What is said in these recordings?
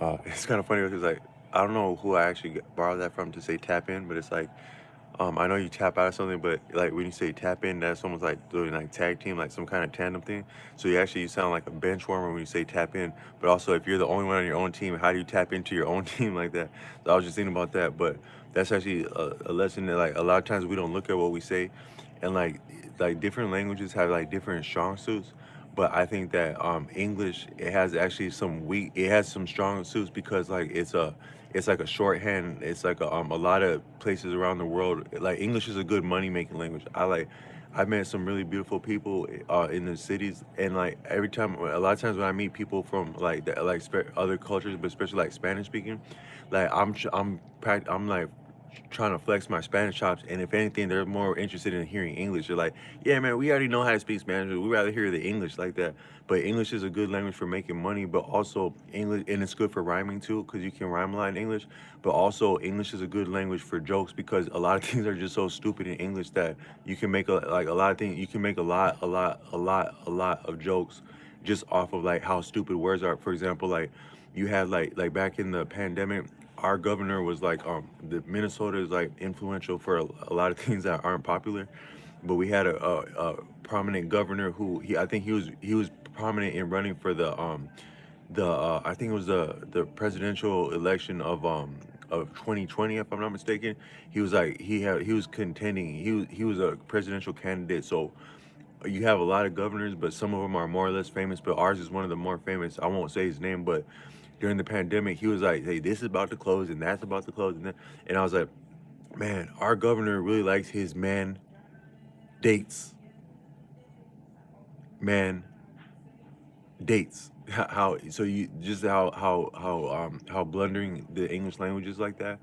It's kind of funny because like I don't know who I actually borrowed that from to say tap in, but it's like I know you tap out of something, but like when you say tap in, that's almost like doing like tag team, like some kind of tandem thing. So you sound like a bench warmer when you say tap in. But also, if you're the only one on your own team, how do you tap into your own team like that? So I was just thinking about that. But that's actually a lesson that like a lot of times we don't look at what we say, and like different languages have like different strong suits. But I think that English it has actually some weak, it has some strong suits because like it's like a shorthand. It's like a lot of places around the world. Like English is a good money making language. I've met some really beautiful people in the cities, and like every time, a lot of times when I meet people from like other cultures, but especially like Spanish speaking, like I'm like trying to flex my Spanish chops, and if anything, they're more interested in hearing English. They're like, "Yeah, man, we already know how to speak Spanish. We rather hear the English like that." But English is a good language for making money, but also English, and it's good for rhyming too, because you can rhyme a lot in English. But also, English is a good language for jokes because a lot of things are just so stupid in English that you can make a lot of things. You can make a lot of jokes just off of like how stupid words are. For example, like you had like back in the pandemic, our governor was like the Minnesota is like influential for a lot of things that aren't popular, but we had a prominent governor who I think he was prominent in running for the I think it was the presidential election of 2020, if I'm not mistaken. He was like he was contending, he was a presidential candidate. So you have a lot of governors, but some of them are more or less famous. But ours is one of the more famous. I won't say his name, but during the pandemic, he was like, "Hey, this is about to close, and that's about to close," and I was like, "Man, our governor really likes his dates, man dates." How so you just how blundering the English language is like that.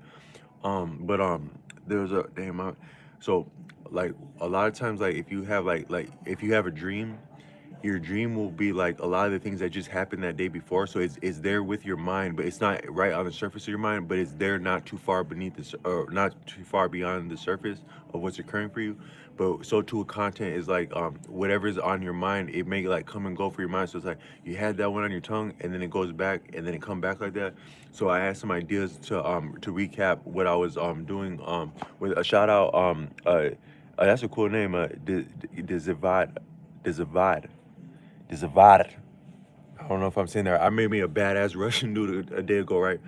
But there was a damn. So like a lot of times, like if you have like if you have a dream, your dream will be like a lot of the things that just happened that day before. So it's there with your mind, but it's not right on the surface of your mind, but it's there not too far beneath or not too far beyond the surface of what's occurring for you. But so too content is like whatever's on your mind, it may like come and go for your mind. So it's like you had that one on your tongue and then it goes back and then it come back like that. So I had some ideas to recap what I was doing with a shout out that's a cool name Dezivad Dezivad Dezivad. I don't know if I'm saying that. I made me a badass Russian dude a day ago, right?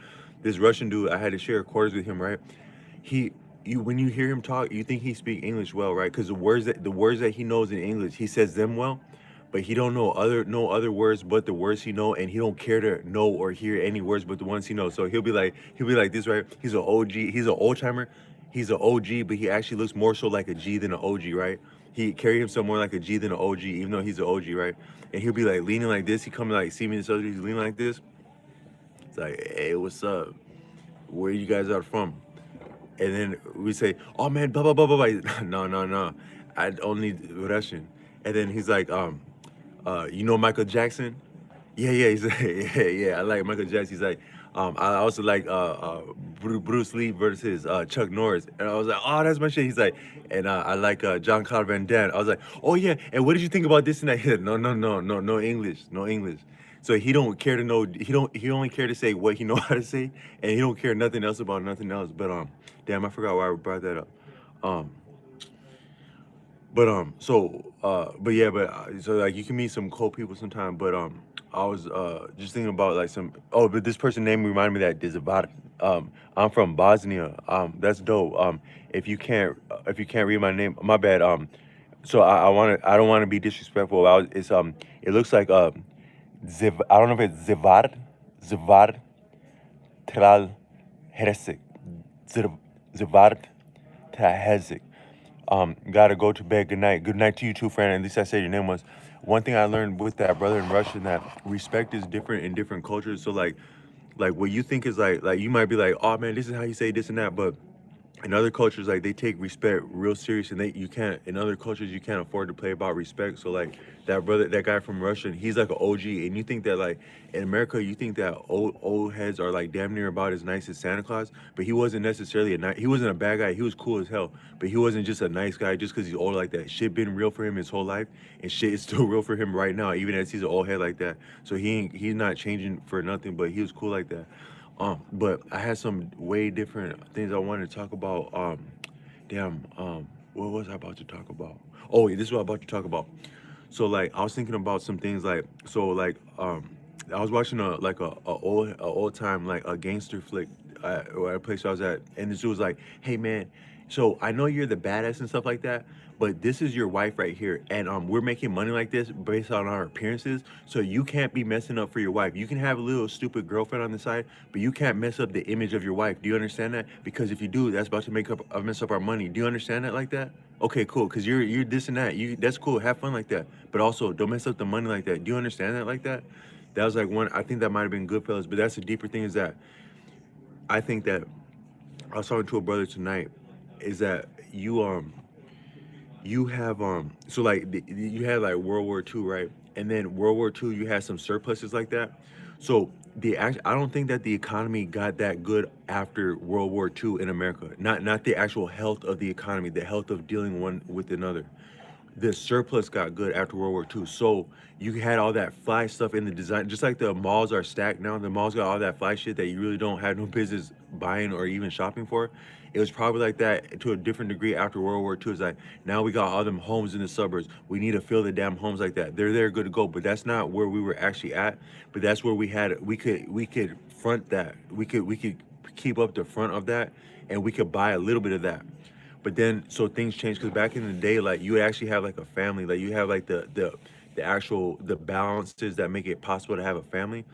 This Russian dude, I had to share quarters with him, right? He, you, when you hear him talk, you think he speak English well, right? Because the words that he knows in English, he says them well, but he don't know no other words but the words he know, and he don't care to know or hear any words but the ones he knows. So he'll be like this, right? He's an OG, he's an old timer, he's an OG, but he actually looks more so like a G than an OG, right? He carry himself more like a G than an OG, even though he's an OG, right? And he'll be like leaning like this. He come to like see me in the subject, he's leaning like this. It's like, "Hey, what's up? Where you guys are from?" And then we say, "Oh man, blah blah blah blah blah." No, no, no. I only Russian. And then he's like, you know Michael Jackson? Yeah, yeah. He's like, yeah, yeah. I like Michael Jackson. He's like, I also like Bruce Lee versus Chuck Norris. And I was like, oh, that's my shit. He's like, and I like John Claude Van Damme. I was like, oh yeah. And what did you think about this and that? He said, no, no, no, no, no English, no English. So he don't care to know. He only care to say what he know how to say, and he don't care nothing else about nothing else. But damn, I forgot why I brought that up. Um, but yeah, so like you can meet some cool people sometime. But I was just thinking about like some. Oh, but this person name reminded me that there's about. I'm from Bosnia. That's dope. If you can't read my name, my bad. So I don't want to be disrespectful. It looks like I don't know if it's Zivar Tral Heresik. Zivar Tral gotta go to bed. Good night. Good night to you too, friend. At least I said your name was. One thing I learned with that brother in Russian that respect is different in different cultures. So like what you think is like you might be like, oh man, this is how you say this and that, but In other cultures, like they take respect real serious, and they you can't in other cultures you can't afford to play about respect. So like that guy from Russia, he's like an OG, and you think that like in America, you think that old heads are like damn near about as nice as Santa Claus, but he wasn't necessarily he wasn't a bad guy. He was cool as hell, but he wasn't just a nice guy just because he's old like that. Shit been real for him his whole life, and shit is still real for him right now, even as he's an old head like that. So he's not changing for nothing, but he was cool like that. But I had some way different things I wanted to talk about. What was I about to talk about? Oh, yeah, this is what I'm about to talk about. So like, I was thinking about some things like, I was watching a old time like a gangster flick at a place I was at, and this dude was like, "Hey man, so I know you're the badass and stuff like that, but this is your wife right here, and we're making money like this based on our appearances. So you can't be messing up for your wife. You can have a little stupid girlfriend on the side, but you can't mess up the image of your wife. Do you understand that? Because if you do, that's about to mess up our money. Do you understand that like that? Okay, cool. Cause you're this and that. That's cool. Have fun like that. But also don't mess up the money like that. Do you understand that like that? That was like one. I think that might have been Goodfellas, but that's a deeper thing. Is that I think that I was talking to a brother tonight. Is that you have so like you had like World War II, right? And then World War II, you had some surpluses like that. So I don't think that the economy got that good after World War II in America. Not the actual health of the economy, the health of dealing one with another. The surplus got good after World War II. So you had all that fly stuff in the design, just like the malls are stacked now. The malls got all that fly shit that you really don't have no business buying or even shopping for. It was probably like that to a different degree after World War II. It's like now we got all them homes in the suburbs. We need to fill the damn homes like that. They're there, good to go. But that's not where we were actually at. But that's where we could front that. We could keep up the front of that, and we could buy a little bit of that. But then so things change because back in the day, like you would actually have like a family, like you have like the actual the balances that make it possible to have a family.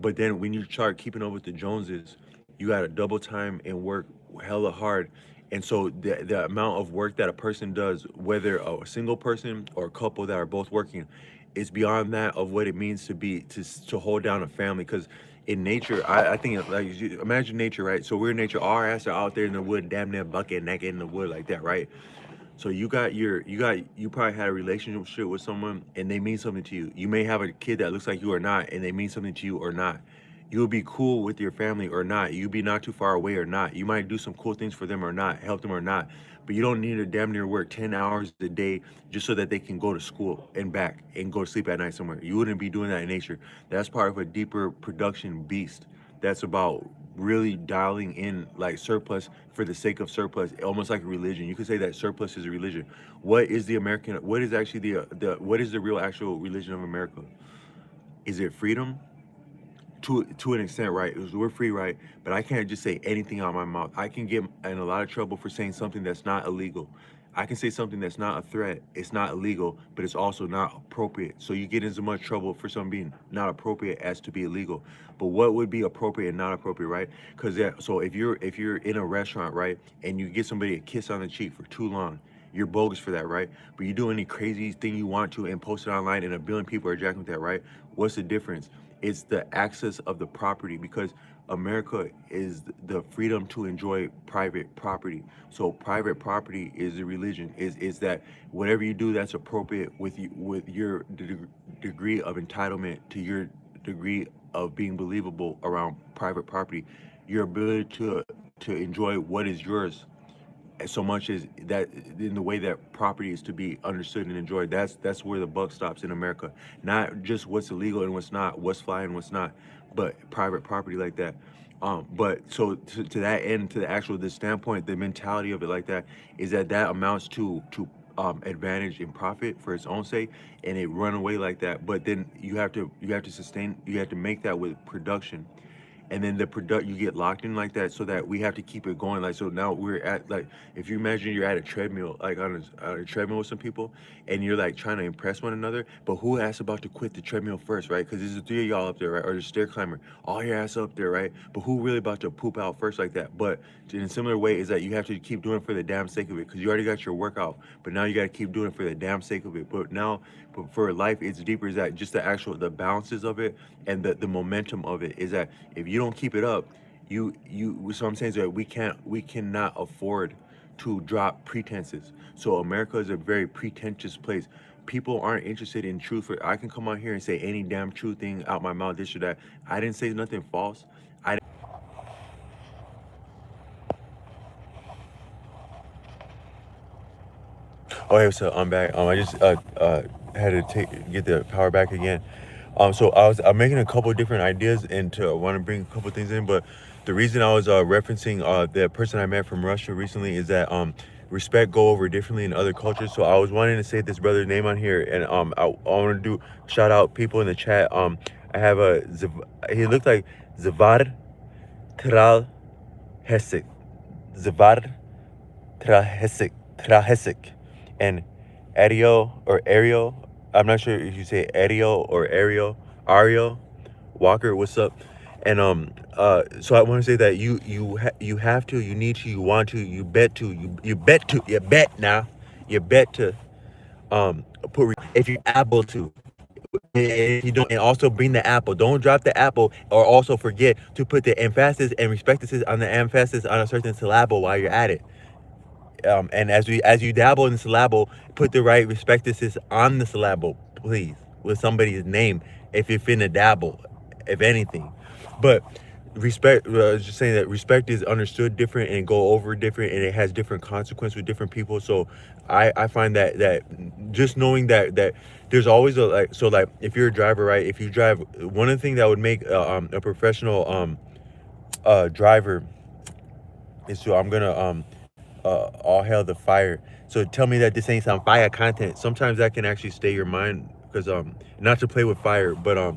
But then when you start keeping up with the Joneses, you got to double time and work hella hard. And so the amount of work that a person does, whether a single person or a couple that are both working, is beyond that of what it means to be to hold down a family. Because in nature, I think like imagine nature, right? So we're in nature, all our ass are out there in the wood, damn near bucket naked in the wood like that, right? So you probably had a relationship with someone and they mean something to you. You may have a kid that looks like you or not, and they mean something to you or not. You'll be cool with your family or not. You'll be not too far away or not. You might do some cool things for them or not, help them or not. But you don't need to damn near work 10 hours a day just so that they can go to school and back and go to sleep at night somewhere. You wouldn't be doing that in nature. That's part of a deeper production beast that's about really dialing in like surplus for the sake of surplus, almost like a religion. You could say that surplus is a religion. What is actually what is the real actual religion of America? Is it freedom? To an extent, right? We're free, right? But I can't just say anything out of my mouth. I can get in a lot of trouble for saying something that's not illegal. I can say something that's not a threat. It's not illegal, but it's also not appropriate. So you get into much trouble for something being not appropriate as to be illegal. But what would be appropriate and not appropriate, right? Because so if you're in a restaurant, right, and you get somebody a kiss on the cheek for too long, you're bogus for that, right? But you do any crazy thing you want to and post it online, and a billion people are jacking with that, right? What's the difference? It's the access of the property because America is the freedom to enjoy private property. So private property is a religion. Is that whatever you do that's appropriate with your degree of entitlement to your degree of being believable around private property, your ability to enjoy what is yours so much as that in the way that property is to be understood and enjoyed. That's where the buck stops in America. Not just what's illegal and what's not, what's flying and what's not, but private property like that. But so to that end, to the actual the standpoint, the mentality of it like that is that amounts to advantage and profit for its own sake, and it run away like that. But then you have to sustain, you have to make that with production, and then the product you get locked in like that so that we have to keep it going. Like so now we're at like if you imagine you're at a treadmill, like on a treadmill with some people, and you're like trying to impress one another, but who ass about to quit the treadmill first, right? Because there's the three of y'all up there, right? Or the stair climber, all your ass up there, right? But who really about to poop out first like that? But in a similar way is that you have to keep doing it for the damn sake of it because you already got your workout, but now you got to keep doing it for the damn sake of it. But for life, it's deeper. Is that just the balances of it and the momentum of it is that if you don't keep it up, So I'm saying is that we cannot afford to drop pretenses. So America is a very pretentious place. People aren't interested in truth. I can come out here and say any damn true thing out my mouth, this or that. I didn't say nothing false. I Okay, so I'm back. I just had to get the power back again. So I'm making a couple different ideas, and to I want to bring a couple things in. But the reason I was referencing the person I met from Russia recently is that respect go over differently in other cultures. So I was wanting to say this brother's name on here, and I want to do shout out people in the chat. I have he looked like Zavad Tral Hesik. Zavad Trahesic, and Ariel. I'm not sure if you say Ariel Walker. What's up? And so I want to say that you have to, you need to, you want to, you bet now, you bet to put if you're able to. And if you don't, and also bring the apple. Don't drop the apple, or also forget to put the emphasis and respectus on the emphasis on a certain syllable while you're at it. And as you dabble in the syllable, put the right respectuses on the syllable, please, with somebody's name if you're finna dabble, if anything. But respect, just saying that respect is understood different and go over different, and it has different consequence with different people. So I find that just knowing that there's always a like if you're a driver, right? If you drive, one of the things that would make a professional driver is to I'm gonna all hail the fire. So tell me that this ain't some fire content. Sometimes that can actually stay your mind, because not to play with fire, but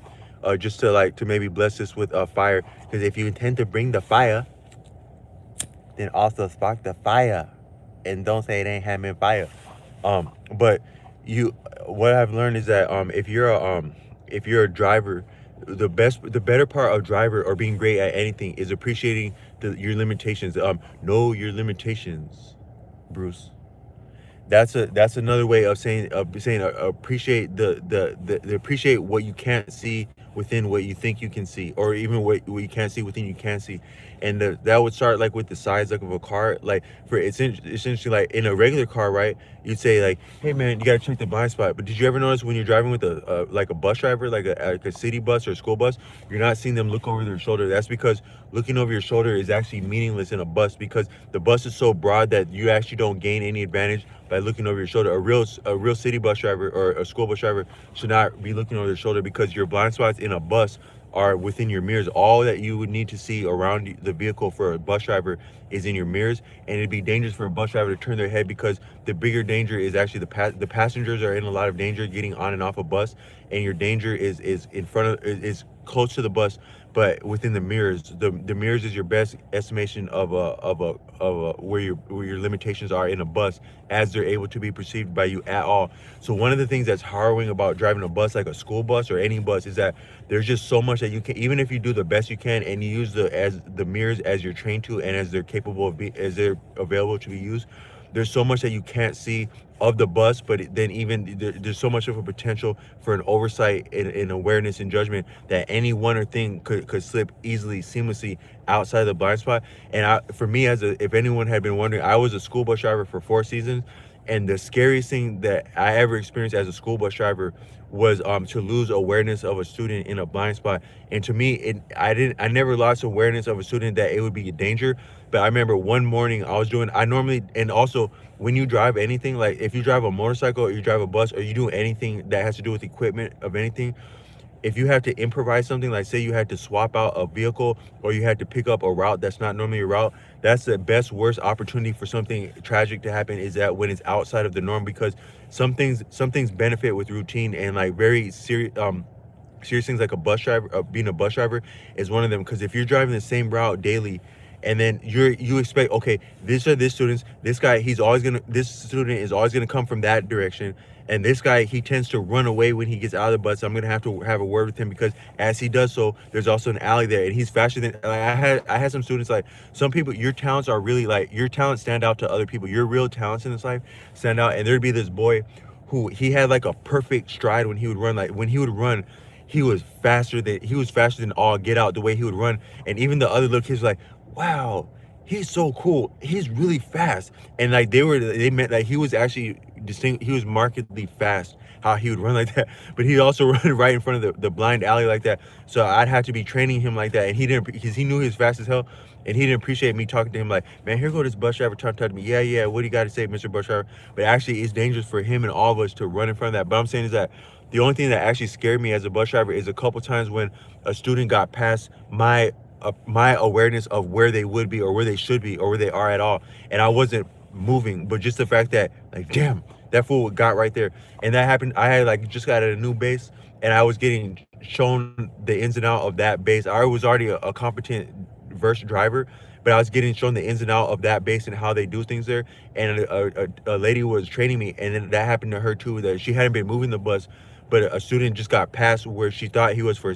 just to like to maybe bless us with fire. Because if you intend to bring the fire, then also spark the fire, and don't say it ain't having fire. But you, what I've learned is that if you're a driver, the better part of driver or being great at anything is appreciating your limitations. Know your limitations, Bruce. That's another way of saying appreciate the appreciate what you can't see within what you think you can see, or even what you can't see within you can see. And that would start like with the size like of a car. Like for essentially like in a regular car, right? You'd say like, hey man, you gotta check the blind spot. But did you ever notice when you're driving with a like a bus driver, like a city bus or a school bus, you're not seeing them look over their shoulder? That's because looking over your shoulder is actually meaningless in a bus, because the bus is so broad that you actually don't gain any advantage by looking over your shoulder. A real city bus driver or a school bus driver should not be looking over their shoulder, because your blind spots in a bus are within your mirrors. All that you would need to see around the vehicle for a bus driver is in your mirrors, and it'd be dangerous for a bus driver to turn their head, because the bigger danger is actually the passengers are in a lot of danger getting on and off a bus, and your danger is in front of is close to the bus, but within the mirrors. The mirrors is your best estimation of where your limitations are in a bus, as they're able to be perceived by you at all. So one of the things that's harrowing about driving a bus, like a school bus or any bus, is that there's just so much that you can, even if you do the best you can and you use the mirrors as you're trained to, and as they're capable of as they're available to be used, there's so much that you can't see of the bus. But then even there's so much of a potential for an oversight and awareness and judgment, that any one or thing could slip easily, seamlessly outside the blind spot. And for me, if anyone had been wondering, I was a school bus driver for 4 seasons, and the scariest thing that I ever experienced as a school bus driver was to lose awareness of a student in a blind spot. And to me, I never lost awareness of a student that it would be a danger. But I remember one morning I normally, and also when you drive anything, like if you drive a motorcycle or you drive a bus or you do anything that has to do with equipment of anything, if you have to improvise something, like say you had to swap out a vehicle, or you had to pick up a route that's not normally a route, that's the worst opportunity for something tragic to happen, is that when it's outside of the norm. Because some things benefit with routine, and like very serious things like a bus driver, being a bus driver is one of them. Because if you're driving the same route daily, and then you expect, okay, this students, this student is always gonna come from that direction, and this guy, he tends to run away when he gets out of the bus, so I'm gonna have to have a word with him, because as he does so, there's also an alley there, and he's faster than, like, I had some students, like some people, your talents are really, like, your talents stand out to other people, your real talents in this life stand out. And there'd be this boy who, he had like a perfect stride when he would run. Like when he would run, he was faster than all get out the way he would run. And even the other little kids were like, wow, he's so cool, he's really fast. And like they meant like he was actually distinct, he was markedly fast how he would run like that. But he also run right in front of the blind alley like that. So I'd have to be training him like that, and he didn't, because he knew he was fast as hell. And he didn't appreciate me talking to him like, man, here go this bus driver trying to talk to me. Yeah, what do you got to say, Mr. Bus Driver? But actually, it's dangerous for him and all of us to run in front of that. But I'm saying is that the only thing that actually scared me as a bus driver is a couple times when a student got past my awareness of where they would be or where they should be or where they are at all, and I wasn't moving. But just the fact that, like, damn, that fool got right there. And that happened. I had like just got at a new base, and I was getting shown the ins and out of that base. I was already a competent verse driver, but I was getting shown the ins and out of that base and how they do things there. And a lady was training me, and then that happened to her too, that she hadn't been moving the bus, but a student just got past where she thought he was for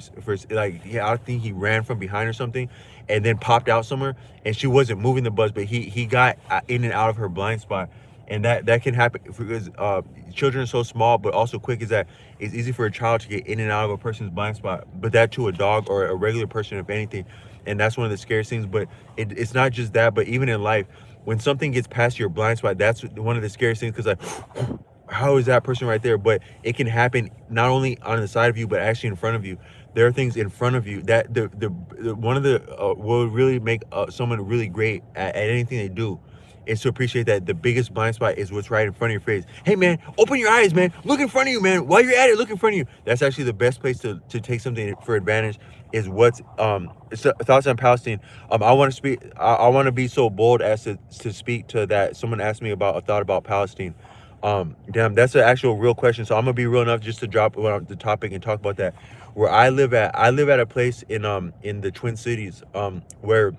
like, yeah, I think he ran from behind or something, and then popped out somewhere, and she wasn't moving the bus, but he got in and out of her blind spot. And that can happen because children are so small but also quick, is that it's easy for a child to get in and out of a person's blind spot, but that to a dog or a regular person, if anything. And that's one of the scariest things. But it's not just that, but even in life, when something gets past your blind spot, that's one of the scariest things, because like, how is that person right there? But it can happen not only on the side of you, but actually in front of you. There are things in front of you that the one of the will really make someone really great at anything they do is to appreciate that the biggest blind spot is what's right in front of your face. Hey man, open your eyes, man. Look in front of you, man. While you're at it, look in front of you. That's actually the best place to take something for advantage, is what's thoughts on Palestine. I want to speak. I want to be so bold as to speak to that. Someone asked me about a thought about Palestine. Damn, that's an actual real question. So I'm gonna be real enough just to drop the topic and talk about that. Where I live at a place in the Twin Cities, where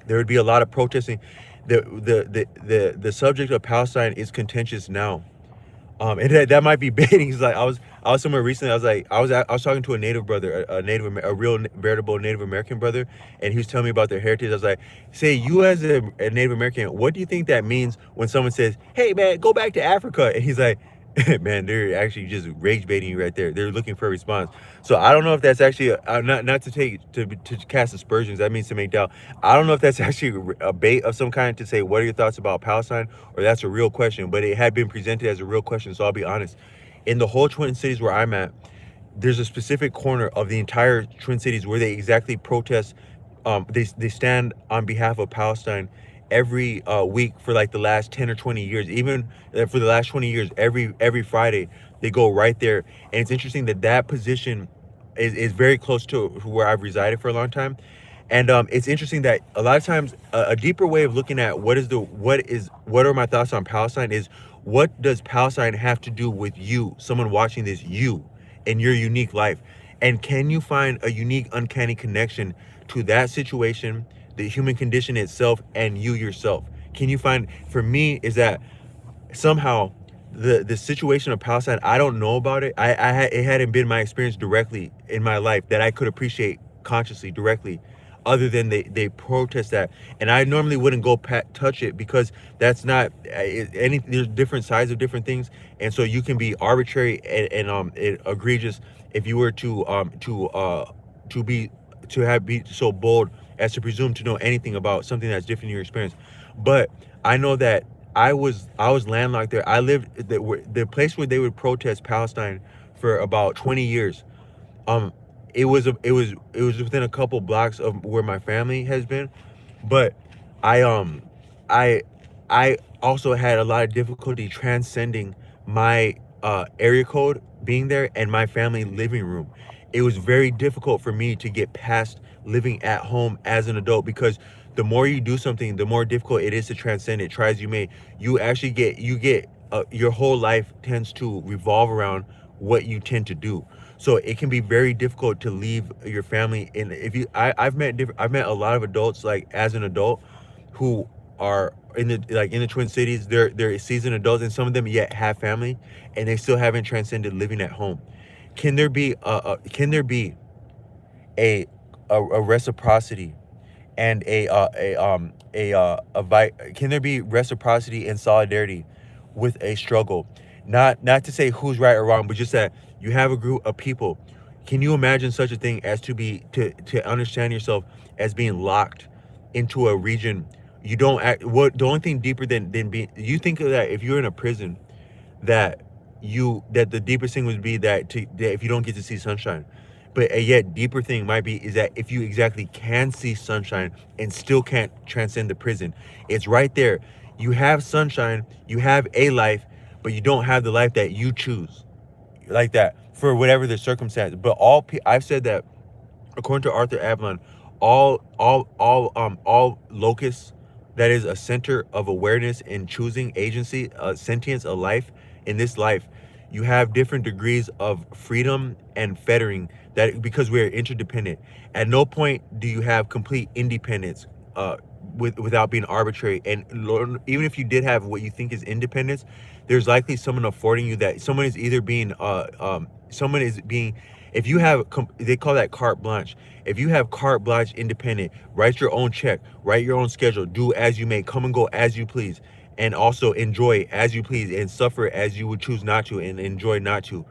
there would be a lot of protesting. The subject of Palestine is contentious now. And that might be baiting. It's like I was somewhere recently. I was talking to a native brother, a real veritable Native American brother, and he was telling me about their heritage. I was like, say, you as a Native American, what do you think that means when someone says, "Hey man, go back to Africa"? And he's like, man, they're actually just rage baiting you right there. They're looking for a response. So I don't know if that's actually not to cast aspersions. That means to make doubt. I don't know if that's actually a bait of some kind to say, what are your thoughts about Palestine, or that's a real question. But it had been presented as a real question. So I'll be honest. In the whole Twin Cities where I'm at, there's a specific corner of the entire Twin Cities where they exactly protest. They stand on behalf of Palestine every week for like the last 10 or 20 years. Even for the last 20 years, every Friday they go right there. And it's interesting that position is very close to where I've resided for a long time. And it's interesting that a lot of times a deeper way of looking at what are my thoughts on Palestine is, what does Palestine have to do with you, someone watching this, you and your unique life? And can you find a unique, uncanny connection to that situation, the human condition itself, and you yourself? Can you find, for me, is that somehow the situation of Palestine, I don't know about it. It hadn't been my experience directly in my life that I could appreciate consciously, directly, other than they protest that. And I normally wouldn't go touch it, because that's not there's different sides of different things. And so you can be arbitrary and egregious if you were be so bold as to presume to know anything about something that's different in your experience. But I know that I was landlocked there. I lived the place where they would protest Palestine for about 20 years. It was within a couple blocks of where my family has been. But I also had a lot of difficulty transcending my area code being there and my family living room. It was very difficult for me to get past living at home as an adult, because the more you do something, the more difficult it is to transcend it. Try as you may, you actually get your whole life tends to revolve around what you tend to do. So it can be very difficult to leave your family. And I've met a lot of adults, like as an adult, who are in the Twin Cities. They're seasoned adults, and some of them yet have family, and they still haven't transcended living at home. Can there be a reciprocity and can there be reciprocity and solidarity with a struggle? Not to say who's right or wrong, but just that you have a group of people. Can you imagine such a thing as to understand yourself as being locked into a region you don't act? What the only thing deeper than being, you think of that if you're in a prison, that that the deepest thing would be that if you don't get to see sunshine, but a yet deeper thing might be is that if you exactly can see sunshine and still can't transcend the prison. It's right there. You have sunshine, you have a life, but you don't have the life that you choose, like that, for whatever the circumstance. But I've said that, according to Arthur Avalon, all locus, that is a center of awareness in choosing agency, sentience, a life. In this life, you have different degrees of freedom and fettering, that because we are interdependent. At no point do you have complete independence, without being arbitrary. And even if you did have what you think is independence, there's likely someone affording you that. Someone is either being someone is being, if you have they call that carte blanche. If you have carte blanche independent, write your own check, write your own schedule, do as you may, come and go as you please, and also enjoy as you please, and suffer as you would choose not to, and enjoy not to.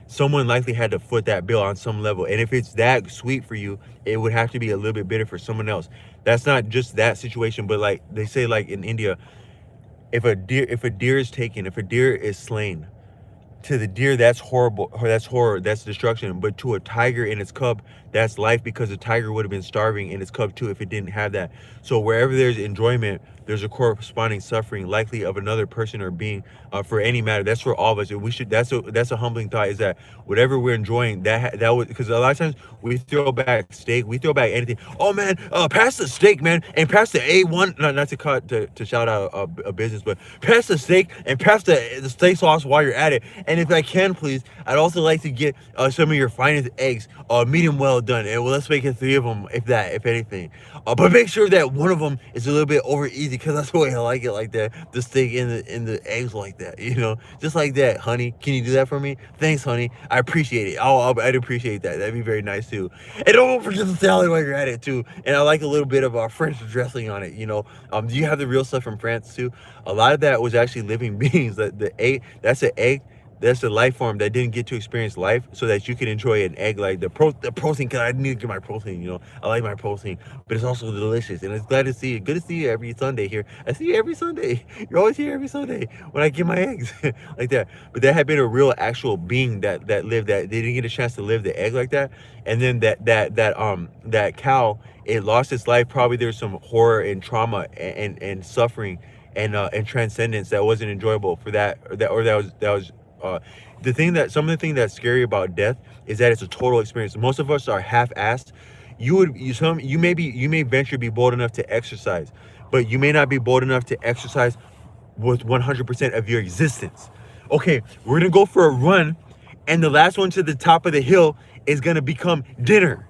Someone likely had to foot that bill on some level. And if it's that sweet for you, it would have to be a little bit bitter for someone else. That's not just that situation, but like they say, like in India, if a deer is taken, if a deer is slain, to the deer, that's horrible, that's horror, that's destruction. But to a tiger and its cub, that's life, because the tiger would have been starving, and its cub too, if it didn't have that. So wherever there's enjoyment, there's a corresponding suffering, likely of another person or being, for any matter. That's for all of us. And we should, that's a humbling thought, is that whatever we're enjoying, that was, because a lot of times we throw back steak, we throw back anything. Oh man, pass the steak, man, and pass the A1. Not to cut to shout out a business, but pass the steak and pass the steak sauce while you're at it. And if I can, please, I'd also like to get some of your finest eggs, medium well done. And well, let's make it 3 of them, if anything. But make sure that one of them is a little bit over easy, because that's the way I like it, like that. The steak and the eggs like that, just like that. Honey, can you do that for me? Thanks, honey. I appreciate it. I'd appreciate that. That'd be very nice too. And don't forget the salad while you're at it too. And I like a little bit of French dressing on it. Do you have the real stuff from France too? A lot of that was actually living beings. The egg, that's an egg. That's the life form that didn't get to experience life, so that you can enjoy an egg, like the protein. Because I need to get my protein. I like my protein, but it's also delicious. And it's glad to see you. Good to see you every Sunday here. I see you every Sunday. You're always here every Sunday when I get my eggs, like that. But that had been a real, actual being that lived, that they didn't get a chance to live the egg like that. And then that cow, it lost its life. Probably there's some horror and trauma and suffering and transcendence that wasn't enjoyable for that, that was some of the thing that's scary about death is that it's a total experience. Most of us are half-assed. You may venture to be bold enough to exercise, but you may not be bold enough to exercise with 100% of your existence. Okay, we're gonna go for a run, and the last one to the top of the hill is gonna become dinner.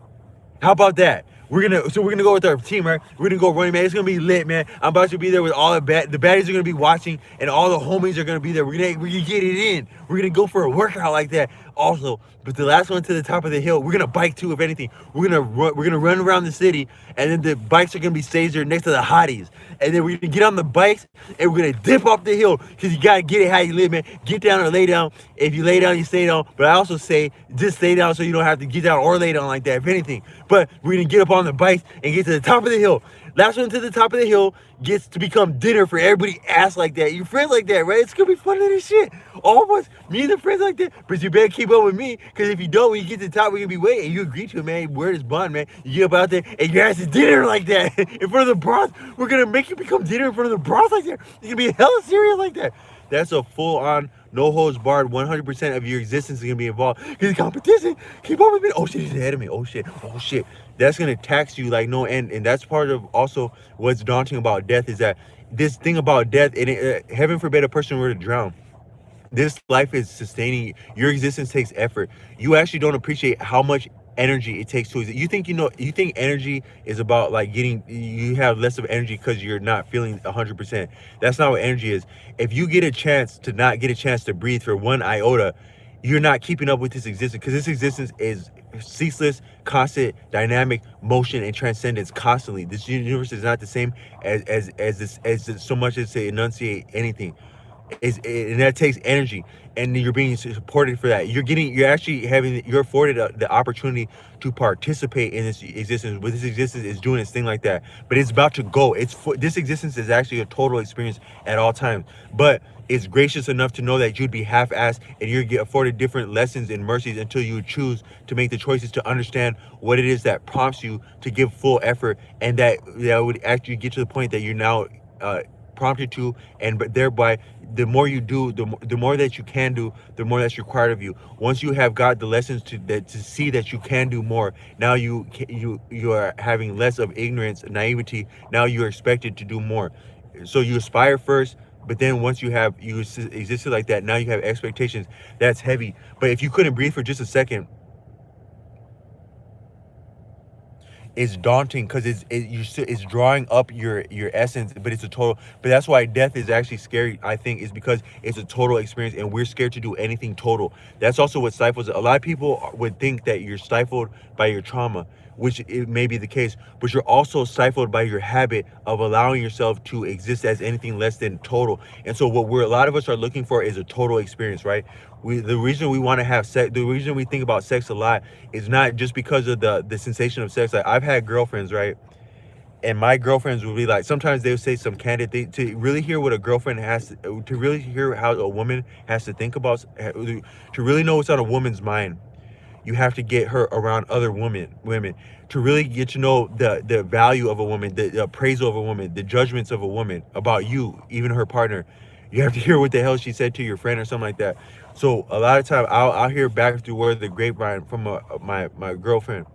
How about that? We're gonna go with our team, right? We're gonna go running, man. It's gonna be lit, man. I'm about to be there with all the baddies are gonna be watching, and all the homies are gonna be there. We're gonna get it in. We're gonna go for a workout like that. Also, but the last one to the top of the hill, we're gonna bike too. If anything, we're gonna run around the city, and then the bikes are gonna be stationed next to the hotties, and then we're gonna get on the bikes and we're gonna dip up the hill, because you gotta get it how you live, man. Get down or lay down. If you lay down, you stay down. But I also say just stay down, so you don't have to get down or lay down like that, if anything. But we're gonna get up on the bikes and get to the top of the hill. Last one to the top of the hill gets to become dinner for everybody ass like that. Your friends like that, right? It's gonna be fun as shit. All of us, me and the friends like that. But you better keep up with me, because if you don't, when you get to the top, we're gonna be waiting. You agree to it, man. Word is bond, man. You get up out there and your ass is dinner like that in front of the broth. We're gonna make you become dinner in front of the broth like that. You're gonna be hella serious like that. That's a full-on, no holds barred, 100% of your existence is gonna be involved. Because competition, keep up with me. Oh shit, he's ahead of me. Oh shit. That's gonna tax you like no end. And that's part of also what's daunting about death, is that this thing about death, heaven forbid a person were to drown. This life is sustaining. Your existence takes effort. You actually don't appreciate how much energy it takes to exist. You think energy is about like you have less of energy because you're not feeling 100%. That's not what energy is. If you get a chance to not get a chance to breathe for one iota, you're not keeping up with this existence, because this existence is ceaseless, constant, dynamic motion and transcendence constantly. This universe is not the same as so much as to enunciate anything. And that takes energy, and you're being supported for that. You're actually you're afforded the opportunity to participate in this existence. But this existence is doing its thing like that, but it's about to go. This existence is actually a total experience at all times, but it's gracious enough to know that you'd be half-assed, and you get afforded different lessons and mercies until you choose to make the choices to understand what it is that prompts you to give full effort, and that would actually get to the point that you're now prompted to, and but thereby the more you do, the more that you can do, the more that's required of you. Once you have got the lessons to see that you can do more, now you are having less of ignorance, naivety. Now you're expected to do more. So you aspire first, but then once you existed like that, now you have expectations. That's heavy. But if you couldn't breathe for just a second, it's daunting, because it's drawing up your essence, but it's a total. But that's why death is actually scary, I think, is because it's a total experience, and we're scared to do anything total. That's also what stifles it. A lot of people would think that you're stifled by your trauma, which it may be the case, but you're also stifled by your habit of allowing yourself to exist as anything less than total. And so what a lot of us are looking for is a total experience, right? The reason we want to have sex, the reason we think about sex a lot, is not just because of the sensation of sex. Like, I've had girlfriends, right? And my girlfriends will be like, sometimes they'll say some candid thing. To really hear what a girlfriend to really hear how a woman has to think about, to really know what's on a woman's mind, you have to get her around other women to really get to know the value of a woman, the appraisal of a woman, the judgments of a woman about you, even her partner. You have to hear what the hell she said to your friend or something like that. So a lot of time I'll hear back through word the grapevine from my girlfriend,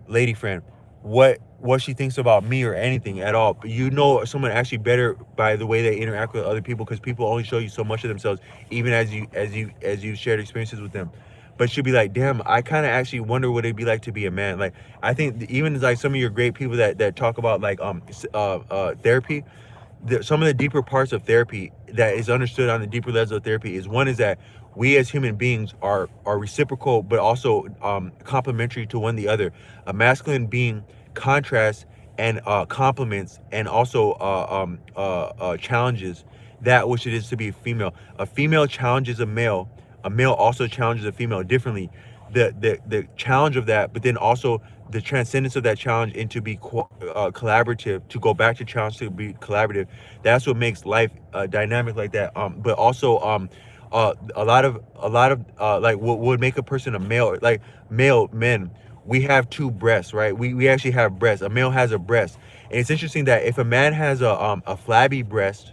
lady friend, what she thinks about me or anything at all. But you know someone actually better by the way they interact with other people, because people only show you so much of themselves, even as you shared experiences with them. But she'll be like, damn, I kind of actually wonder what it'd be like to be a man. Like, I think even like some of your great people that talk about like therapy, some of the deeper parts of therapy that is understood on the deeper levels of therapy is, one is that we as human beings are reciprocal, but also complementary to one the other. A masculine being contrasts and complements, and also challenges that which it is to be a female. A female challenges a male. A male also challenges a female differently. The challenge of that, but then also the transcendence of that challenge into be collaborative, to go back to challenge to be collaborative. That's what makes life dynamic like that. But also a lot of like what would make a person a male, like male men, we have two breasts, right? We actually have breasts. A male has a breast, and it's interesting that if a man has a flabby breast,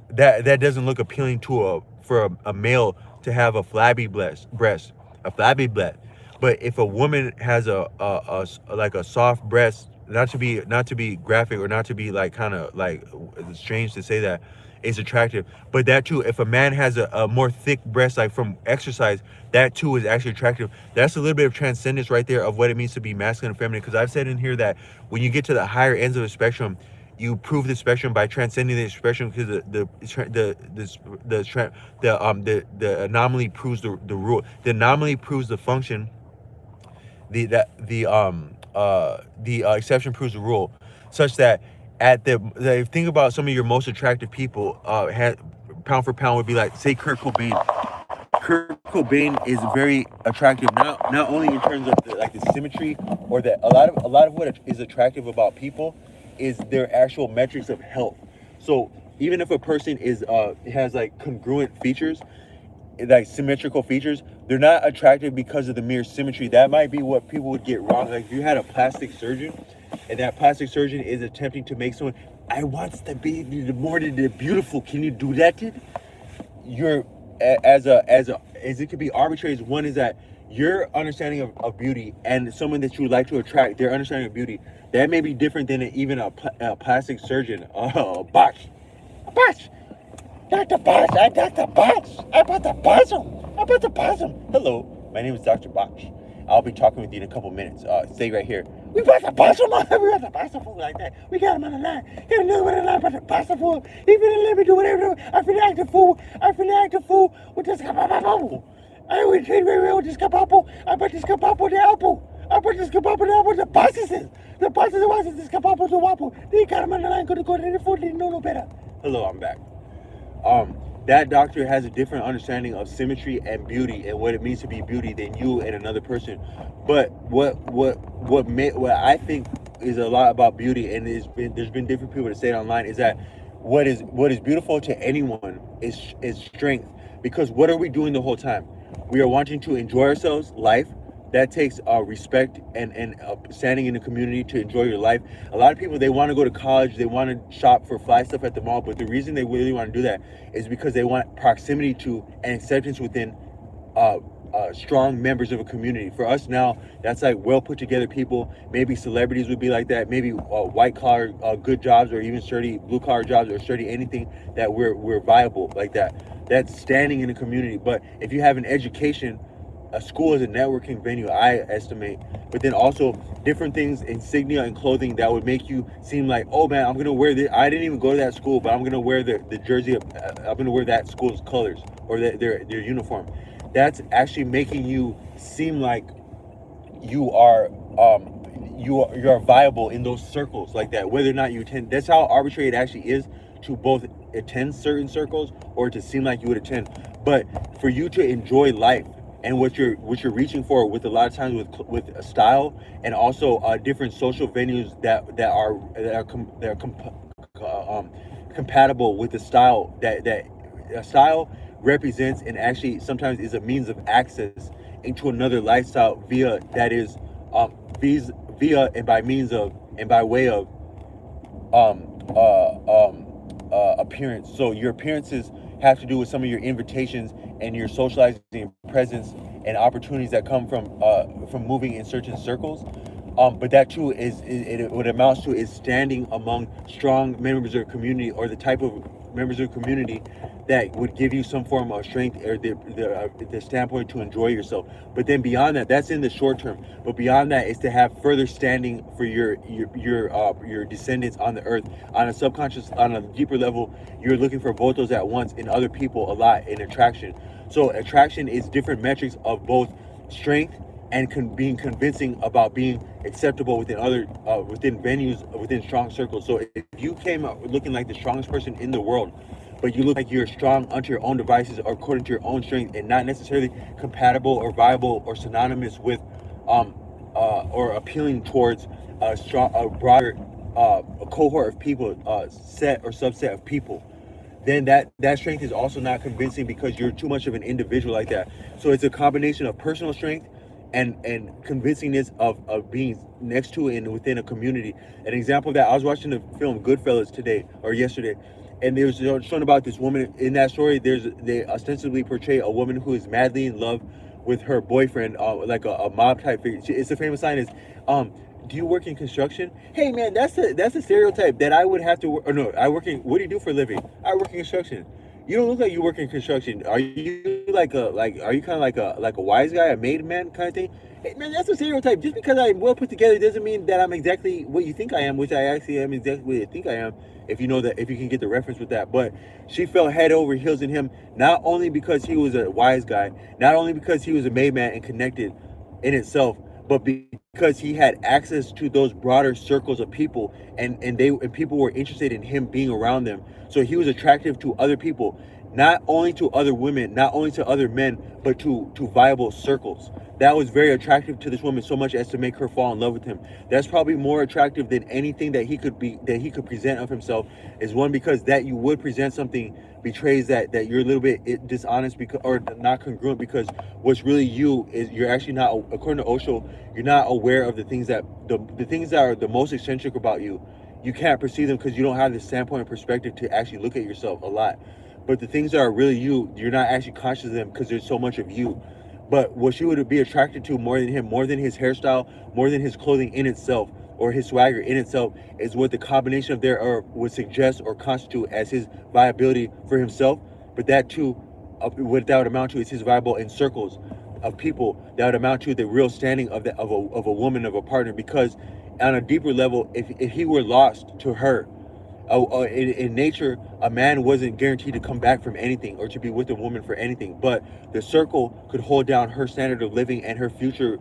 that doesn't look appealing to a male to have a flabby breast, a flabby breast. But if a woman has like a soft breast, not to be graphic, or not to be like kind of like strange to say that, is attractive. But that too, if a man has a more thick breast, like from exercise, that too is actually attractive. That's a little bit of transcendence right there of what it means to be masculine and feminine. Because I've said in here that when you get to the higher ends of the spectrum, you prove the spectrum by transcending the spectrum, because the anomaly proves the rule. The anomaly proves the function. The exception proves the rule, such that think about some of your most attractive people, pound for pound, would be like, say, Kurt Cobain. Kurt Cobain is very attractive, not only in terms of the symmetry, or that a lot of what is attractive about people is their actual metrics of health. So even if a person has like congruent features, like symmetrical features, they're not attractive because of the mere symmetry. That might be what people would get wrong. Like, if you had a plastic surgeon, and that plastic surgeon is attempting to make someone, I want to be more than beautiful, can you do that, kid? You're as it could be arbitrary as one is that your understanding of beauty, and someone that you would like to attract, their understanding of beauty, that may be different than even a plastic surgeon. Botch. Dr. Botch, I Dr. Botch. I bought the possum. Hello, my name is Dr. Botch. I'll be talking with you in a couple minutes. Stay right here. We bought the possum. We got the possum food like that. We got him on the line. Got another one on the line about the possum food. He finna let me do whatever. I finna act a fool with this kapapo. I would treat very well with this kapapo. I put this kapapo the apple. The bosses is. The bosses was this kapapo to wapo. They got him on the line. Couldn't go to the food. Didn't know no better. Hello, I'm back. that doctor has a different understanding of symmetry and beauty and what it means to be beauty than you and another person. But what I think is a lot about beauty, and there's been different people that say it online, is that what is beautiful to anyone is strength. Because what are we doing the whole time? We are wanting to enjoy ourselves, life. That takes respect and standing in the community to enjoy your life. A lot of people, they want to go to college, they want to shop for fly stuff at the mall, but the reason they really want to do that is because they want proximity to and acceptance within strong members of a community. For us now, that's like well put together people. Maybe celebrities would be like that. Maybe white collar good jobs, or even sturdy blue collar jobs, or sturdy anything that we're viable like that. That's standing in the community. But if you have an education, a school is a networking venue, I estimate. But then also different things, insignia and clothing that would make you seem like, oh man, I'm gonna wear this. I didn't even go to that school, but I'm gonna wear the jersey of, I'm gonna wear that school's colors or their uniform. That's actually making you seem like you are you are viable in those circles like that, whether or not you attend. That's how arbitrary it actually is to both attend certain circles or to seem like you would attend. But for you to enjoy life and what you're reaching for, with a lot of times with a style, and also different social venues that are compatible with the style, that a style represents and actually sometimes is a means of access into another lifestyle via that is via and by means of and by way of um appearance. So your appearances have to do with some of your invitations and your socializing presence and opportunities that come from moving in certain circles. But that too is what it amounts to is standing among strong members of the community, or the type of members of the community that would give you some form of strength, or the standpoint to enjoy yourself. But then beyond that, that's in the short term. But beyond that is to have further standing for your descendants on the earth, on a subconscious, on a deeper level. You're looking for both those at once in other people a lot in attraction. So attraction is different metrics of both strength and being convincing about being acceptable within other within venues, within strong circles. So if you came out looking like the strongest person in the world, but you look like you're strong unto your own devices or according to your own strength, and not necessarily compatible or viable or synonymous with or appealing towards a broader a cohort of people, set or subset of people, then that strength is also not convincing because you're too much of an individual like that. So it's a combination of personal strength and convincingness of being next to and within a community. An example of that, I was watching the film Goodfellas today or yesterday, and they was showing about this woman in that story. They ostensibly portray a woman who is madly in love with her boyfriend, like a mob type figure. It's a famous line is, do you work in construction? Hey man, that's a stereotype that I would have to. Or no, I work in. What do you do for a living? I work in construction. You don't look like you work in construction. Are you Are you kind of like a wise guy, a made man kind of thing? Hey man, that's a stereotype. Just because I'm well put together doesn't mean that I'm exactly what you think I am, which I actually am exactly what you think I am. If you know that, if you can get the reference with that. But she fell head over heels in him, not only because he was a wise guy, not only because he was a made man and connected in itself, but because he had access to those broader circles of people, and people were interested in him being around them. So he was attractive to other people, not only to other women, not only to other men, but to viable circles. That was very attractive to this woman, so much as to make her fall in love with him. That's probably more attractive than anything that he could present of himself. Is one, because that you would present something betrays that you're a little bit dishonest, because or not congruent, because what's really you is you're actually not, according to Osho, you're not aware of the things that the things that are the most eccentric about you. You can't perceive them because you don't have the standpoint and perspective to actually look at yourself a lot. But the things that are really you, you're not actually conscious of them because there's so much of you. But what she would be attracted to more than him, more than his hairstyle, more than his clothing in itself, or his swagger in itself, is what the combination of their would suggest or constitute as his viability for himself. But that too, what that would amount to is his viable in circles of people. That would amount to the real standing of a woman, of a partner. Because on a deeper level, if he were lost to her, in nature, a man wasn't guaranteed to come back from anything or to be with a woman for anything. But the circle could hold down her standard of living and her future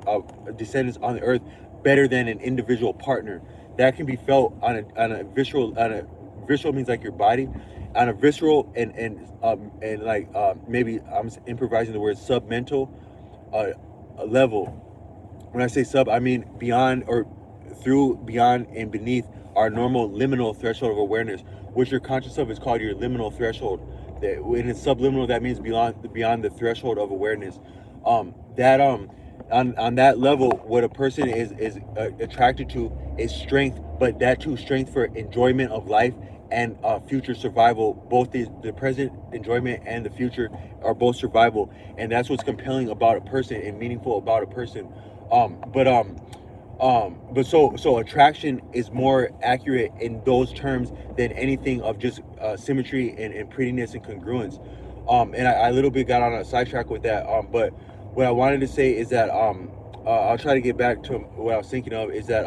descendants on the earth better than an individual partner. That can be felt on a visceral. Visceral means like your body. on a visceral and like maybe I'm improvising the word submental uh, level. When I say sub, I mean beyond or through, beyond, and beneath our normal liminal threshold of awareness. What you're conscious of is called your liminal threshold. That when it's subliminal, that means beyond the threshold of awareness. That on that level, what a person is attracted to is strength, but that too strength for enjoyment of life and future survival. Both the present enjoyment and the future are both survival, and that's what's compelling about a person and meaningful about a person. But attraction is more accurate in those terms than anything of just symmetry and prettiness and congruence. And I a little bit got on a sidetrack with that. But what I wanted to say is that I'll try to get back to what I was thinking of is that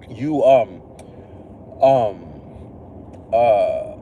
you um uh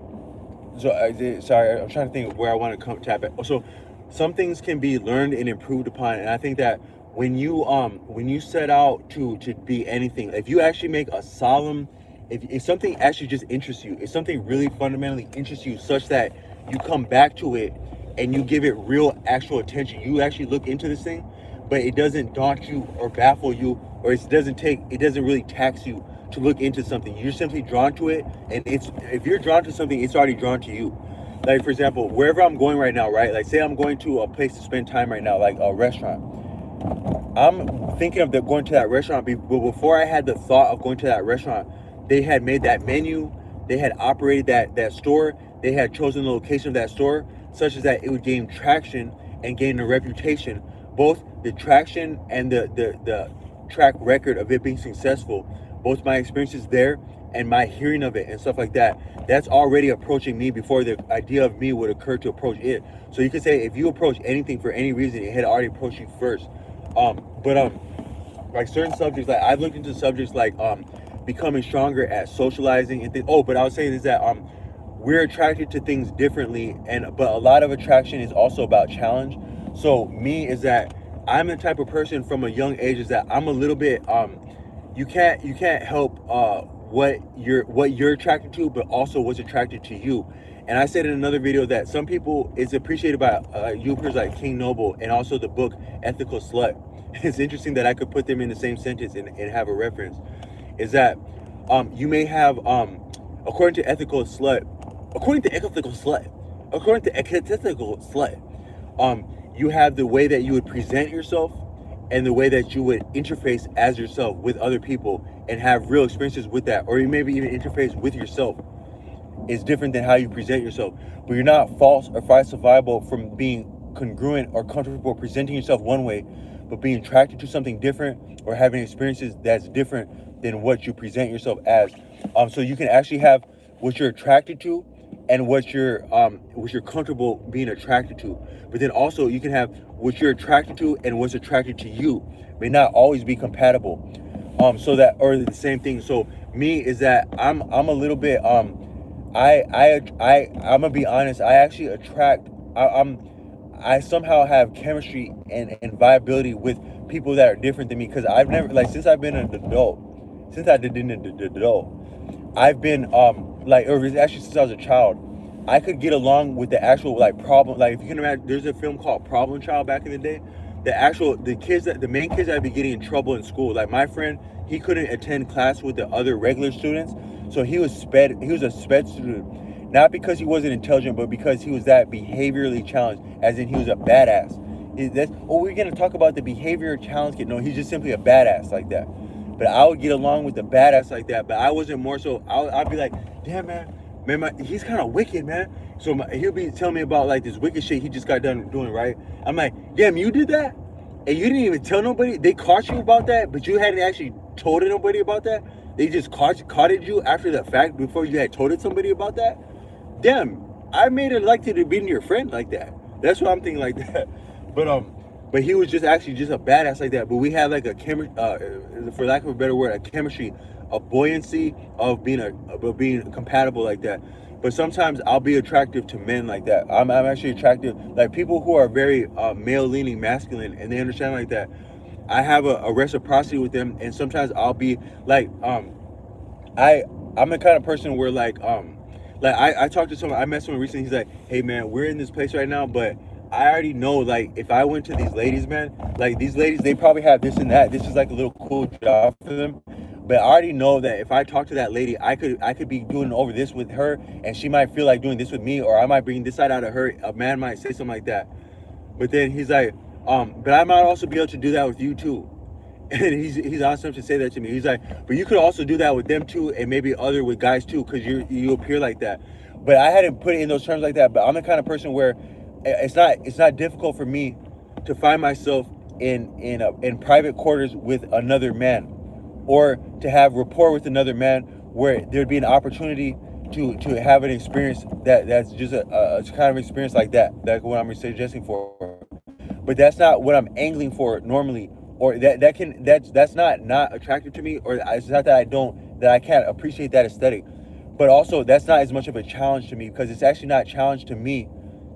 sorry, I'm trying to think of where I want to come tap at. So some things can be learned and improved upon, and I think that when you set out to be anything, if you actually make a solemn, if something actually just interests you, if something really fundamentally interests you such that you come back to it and you give it real actual attention, you actually look into this thing, but it doesn't daunt you or baffle you, or it doesn't really tax you to look into something. You're simply drawn to it, and it's if you're drawn to something, it's already drawn to you. Like for example, wherever I'm going right now, right? Like say I'm going to a place to spend time right now, like a restaurant. I'm thinking of going to that restaurant, but before I had the thought of going to that restaurant, they had made that menu, they had operated that store, they had chosen the location of that store such as that it would gain traction and gain a reputation, both the traction and the track record of it being successful, both my experiences there and my hearing of it and stuff like that. That's already approaching me before the idea of me would occur to approach it. So you could say if you approach anything for any reason, it had already approached you first. But like certain subjects, like I've looked into subjects like becoming stronger at socializing and things. Oh, but I was saying is that we're attracted to things differently, but a lot of attraction is also about challenge. So me is that I'm the type of person from a young age is that I'm a little bit you can't help what you're attracted to, but also what's attracted to you. And I said in another video that some people it's appreciated by YouTubers like King Noble and also the book Ethical Slut. It's interesting that I could put them in the same sentence and have a reference. Is that you may have according to ethical slut, according to ethical slut, according to ethical slut, you have the way that you would present yourself and the way that you would interface as yourself with other people and have real experiences with that, or you maybe even interface with yourself is different than how you present yourself. But you're not false or falsifiable from being congruent or comfortable presenting yourself one way, but being attracted to something different or having experiences that's different than what you present yourself as. So you can actually have what you're attracted to and what you're comfortable being attracted to. But then also you can have what you're attracted to and what's attracted to you may not always be compatible. So that or the same thing. So me is that I'm a little bit I'm gonna be honest. I actually attract. I somehow have chemistry and viability with people that are different than me because I've never like since I've been an adult. Since I did an adult, I've been like or actually since I was a child, I could get along with the actual like problem. Like if you can imagine, there's a film called Problem Child back in the day. The main kids that would be getting in trouble in school. Like my friend, he couldn't attend class with the other regular students, so he was a sped student, not because he wasn't intelligent, but because he was that behaviorally challenged, as in he was a badass. We're gonna talk about the behavior challenge kid. No, he's just simply a badass like that. But I would get along with the badass like that. But I wasn't more so. I'd be like, damn man, he's kind of wicked, man. So he'll be telling me about like this wicked shit he just got done doing, right? I'm like, damn, you did that? And you didn't even tell nobody? They caught you about that, but you hadn't actually told nobody about that? They just caught you after the fact before you had told somebody about that? Damn, I made it like to be your friend like that. That's what I'm thinking like that. But he was just actually just a badass like that. But we had like a for lack of a better word, a chemistry, a buoyancy of being compatible like that. But sometimes I'll be attractive to men like that. I'm actually attractive, like people who are very male-leaning, masculine, and they understand like that. I have a reciprocity with them, and sometimes I'll be like, I'm the kind of person where like Like I talked to someone, I met someone recently. He's like, "Hey man, we're in this place right now, but I already know like if I went to these ladies, man, like these ladies, they probably have this and that. This is like a little cool job for them, but I already know that if I talk to that lady, I could be doing over this with her, and she might feel like doing this with me, or I might bring this side out of her. A man might say something like that, but then he's like, but I might also be able to do that with you too." And he's awesome to say that to me. He's like, but you could also do that with them too, and maybe other with guys too, because you appear like that. But I hadn't put it in those terms like that. But I'm the kind of person where it's not difficult for me to find myself in private quarters with another man, or to have rapport with another man, where there'd be an opportunity to have an experience that's just a kind of experience like that. That's what I'm suggesting for. But that's not what I'm angling for normally, or that's not attractive to me, or it's not that I can't appreciate that aesthetic, but also that's not as much of a challenge to me, because it's actually not a challenge to me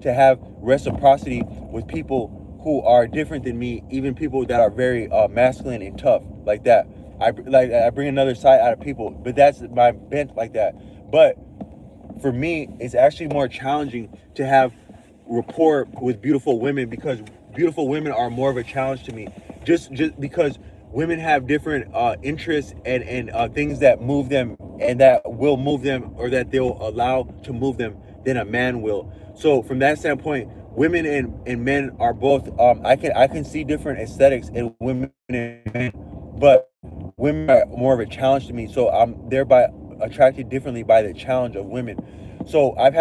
to have reciprocity with people who are different than me, even people that are very masculine and tough like that. I bring another side out of people, but that's my bent like that. But for me, it's actually more challenging to have rapport with beautiful women, because beautiful women are more of a challenge to me. Just because women have different interests and things that move them, and that will move them, or that they'll allow to move them, than a man will. So from that standpoint, women and men are both. I can see different aesthetics in women and men, but women are more of a challenge to me. So I'm thereby attracted differently by the challenge of women. So I've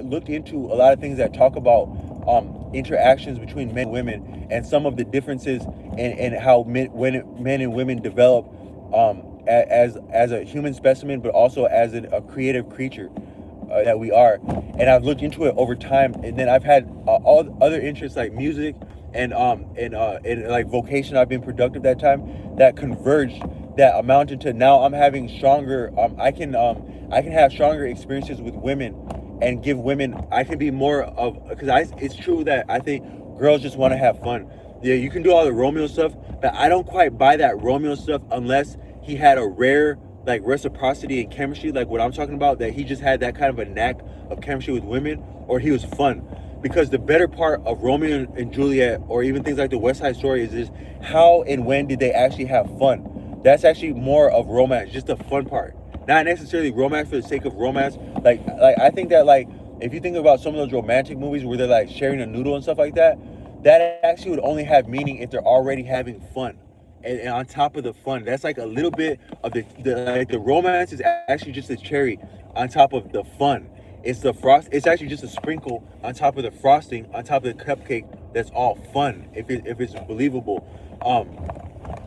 looked into a lot of things that talk about interactions between men and women, and some of the differences in how men and women develop as a human specimen, but also as a creative creature that we are. And I've looked into it over time, and then I've had all other interests like music and like vocation. I've been productive that time, that converged, that amounted to now I'm having stronger. I can have stronger experiences with women, and give women. I can be more of, because it's true that I think girls just want to have fun. Yeah, you can do all the Romeo stuff, but I don't quite buy that Romeo stuff unless he had a rare like reciprocity and chemistry, like what I'm talking about, that he just had that kind of a knack of chemistry with women, or he was fun. Because the better part of Romeo and Juliet, or even things like the West Side Story, is how and when did they actually have fun. That's actually more of romance, just the fun part, not necessarily romance for the sake of romance. Like I think that, like, if you think about some of those romantic movies where they're like sharing a noodle and stuff like that, that actually would only have meaning if they're already having fun. And on top of the fun, that's like a little bit of the romance is actually just a cherry on top of the fun. It's the frost. It's actually just a sprinkle on top of the frosting, on top of the cupcake. That's all fun if it's believable.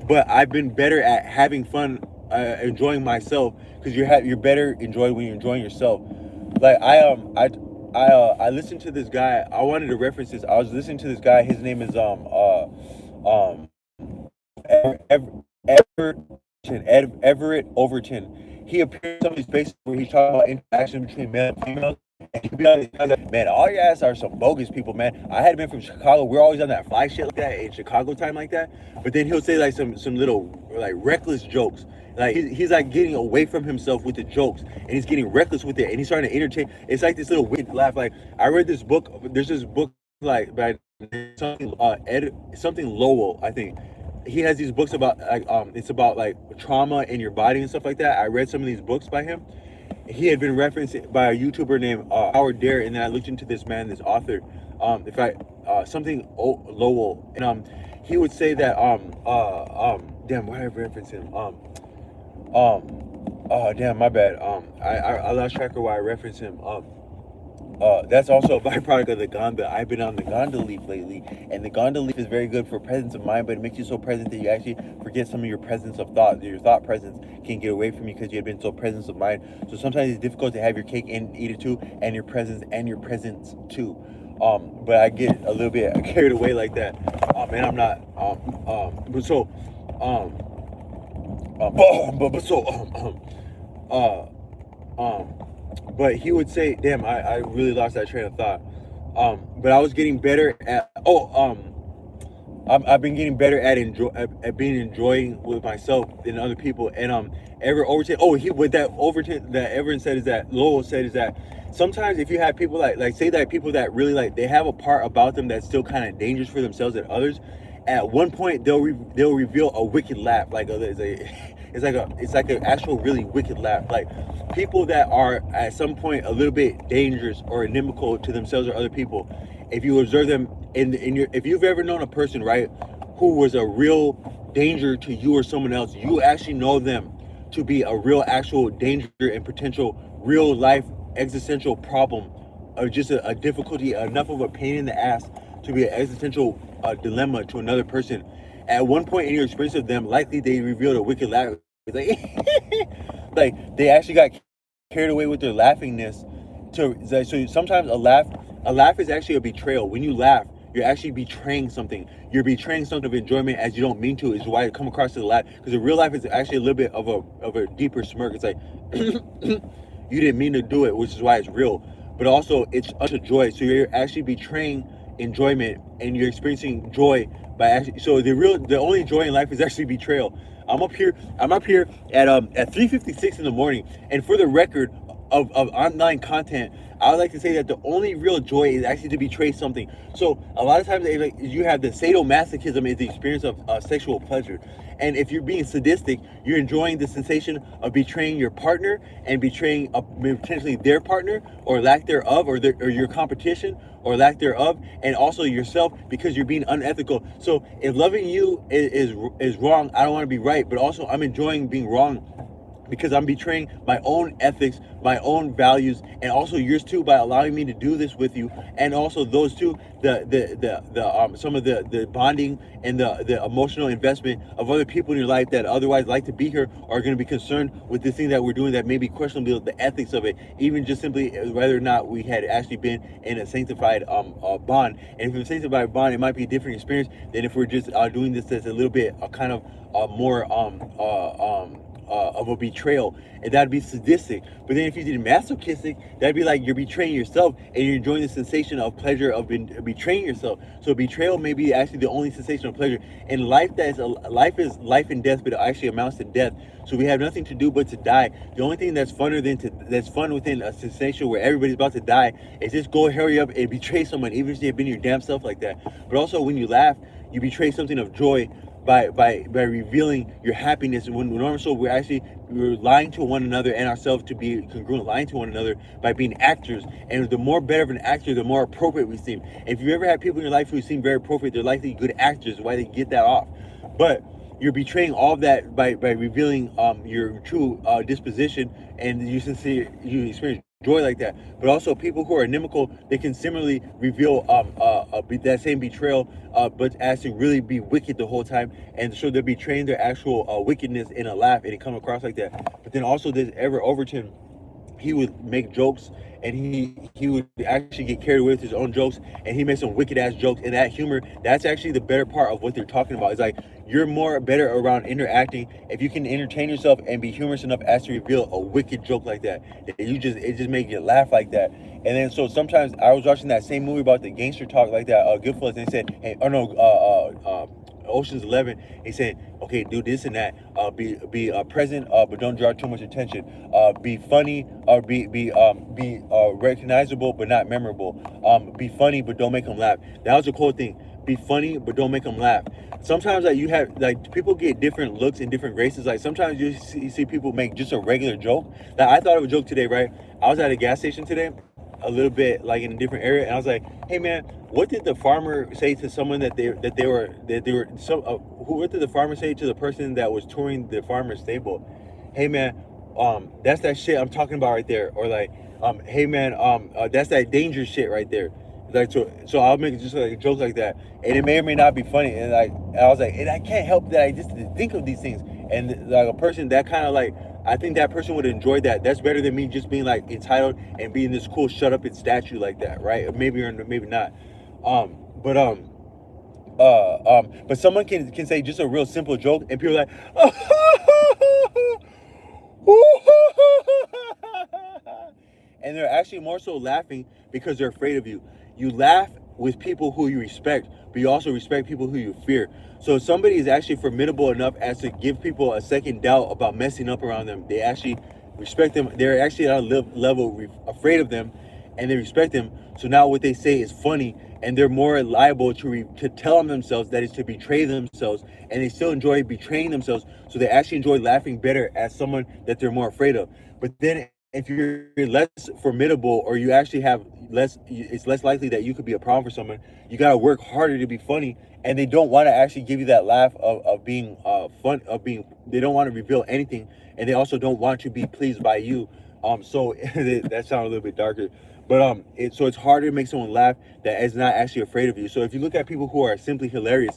But I've been better at having fun, enjoying myself, because you're better enjoyed when you're enjoying yourself. Like I listened to this guy. I wanted to reference this. I was listening to this guy. His name is um Everett Overton. He appeared in some of these spaces where he's talking about interaction between male and females. And he be on these guys like, man, all your ass are some bogus people, man. I had been from Chicago. We're always on that fly shit like that in Chicago time like that. But then he'll say like some little like reckless jokes. Like he's like getting away from himself with the jokes, and he's getting reckless with it, and he's starting to entertain. It's like this little weird laugh. Like I read this book. There's this book like by something Lowell, I think. He has these books about like it's about like trauma in your body and stuff like that. I read some of these books by him. He had been referenced by a YouTuber named Howard Dare, and then I looked into this man, this author, if I something Lowell, and he would say that damn, why did I reference him? Oh damn, my bad. I lost track of why I referenced him. That's also a byproduct of the Ganda. I've been on the Ganda leaf lately, and the Ganda leaf is very good for presence of mind, but it makes you so present that you actually forget some of your presence of thought. Your thought presence can get away from you because you have been so presence of mind. So sometimes it's difficult to have your cake and eat it too, and your presence too. But I get a little bit carried away like that. And I'm not. But so, but so, but he would say, damn, I really lost that train of thought. But I was getting better at, I've been getting better at being enjoying with myself than other people. And Everett Overton. Oh, he what that Overton that Everett said is that Lowell said is that sometimes if you have people like say that people that really like they have a part about them that's still kind of dangerous for themselves and others, at one point they'll reveal a wicked laugh like it's like an actual really wicked laugh. Like people that are at some point a little bit dangerous or inimical to themselves or other people, if you observe them in your if you've ever known a person, right, who was a real danger to you or someone else, you actually know them to be a real actual danger and potential real life existential problem, or just a difficulty, enough of a pain in the ass to be an existential dilemma to another person. At one point in your experience of them, likely they revealed a wicked laugh. Like, like they actually got carried away with their laughingness. So sometimes a laugh is actually a betrayal. When you laugh, you're actually betraying something. You're betraying something of enjoyment as you don't mean to. Is why it come across to the laugh. Because the real life is actually a little bit of a deeper smirk. It's like you didn't mean to do it, which is why it's real. But also it's utter joy. So you're actually betraying enjoyment, and you're experiencing joy by actually. So the only joy in life is actually betrayal. I'm up here at 3:56 in the morning, and for the record of online content, I would like to say that the only real joy is actually to betray something. So a lot of times, like, you have the sadomasochism is the experience of sexual pleasure, and if you're being sadistic, you're enjoying the sensation of betraying your partner and betraying potentially their partner or lack thereof, or your competition or lack thereof, and also yourself because you're being unethical. So if loving you is wrong, I don't want to be right, but also I'm enjoying being wrong because I'm betraying my own ethics, my own values, and also yours too by allowing me to do this with you, and also those two, the some of the bonding and the emotional investment of other people in your life that otherwise like to be here are going to be concerned with this thing that we're doing that may be questionable, the ethics of it, even just simply whether or not we had actually been in a sanctified bond. And if it's a sanctified bond, it might be a different experience than if we're just doing this as a little bit kind of more of a betrayal, and that'd be sadistic. But then if you did masochistic, that'd be like you're betraying yourself and you're enjoying the sensation of pleasure of betraying yourself. So betrayal may be actually the only sensation of pleasure. And life life is life and death, but it actually amounts to death. So we have nothing to do but to die. The only thing that's that's fun within a sensation where everybody's about to die is just go hurry up and betray someone, even if they've been your damn self like that. But also when you laugh, you betray something of joy by revealing your happiness. When we're lying to one another and ourselves to be congruent, lying to one another by being actors. And the more better of an actor, the more appropriate we seem. If you ever had people in your life who seem very appropriate, they're likely good actors. Why they get that off? But you're betraying all of that by revealing your true disposition, and you experience joy like that. But also people who are inimical, they can similarly reveal that same betrayal, but actually really be wicked the whole time, and so they're betraying their actual wickedness in a laugh, and it come across like that. But then also there's Everett Overton. He would make jokes, and he would actually get carried away with his own jokes, and he made some wicked ass jokes. And that humor, that's actually the better part of what they're talking about. It's like you're more better around interacting if you can entertain yourself and be humorous enough as to reveal a wicked joke like that. It just make you laugh like that. And then so sometimes I was watching that same movie about the gangster talk like that, Goodfellas, and they said, hey, oh no, Ocean's 11. He said, okay, do this and that. Be present, but don't draw too much attention. Be funny, or be recognizable but not memorable. Be funny but don't make them laugh. That was a cool thing. Be funny but don't make them laugh. Sometimes like you have like people get different looks and different graces. Like sometimes you see people make just a regular joke. Like I thought of a joke today, right? I was at a gas station today, a little bit like in a different area, and I was like, hey man, what did the farmer say to someone what did the farmer say to the person that was touring the farmer's stable? Hey man, that's that shit I'm talking about right there. Or like, hey man, that's that dangerous shit right there. Like so I'll make just like a joke like that, and it may or may not be funny. And like I was like, and I can't help that I just think of these things. And like a person that kind of like, I think that person would enjoy that. That's better than me just being like entitled and being this cool shut up and statue like that, right? Maybe or maybe not. Um, but um, but someone can say just a real simple joke, and people are like, and they're actually more so laughing because they're afraid of you. You laugh with people who you respect, but you also respect people who you fear. So if somebody is actually formidable enough as to give people a second doubt about messing up around them, they actually respect them. They're actually at a level afraid of them, and they respect them. So now what they say is funny, and they're more liable to tell on themselves, that is to betray themselves, and they still enjoy betraying themselves. So they actually enjoy laughing better at someone that they're more afraid of. But then if you're less formidable, or you actually have less, it's less likely that you could be a problem for someone. You got to work harder to be funny, and they don't want to actually give you that laugh of being fun, of being, they don't want to reveal anything, and they also don't want to be pleased by you. So that sounds a little bit darker, but so it's harder to make someone laugh that is not actually afraid of you. So if you look at people who are simply hilarious,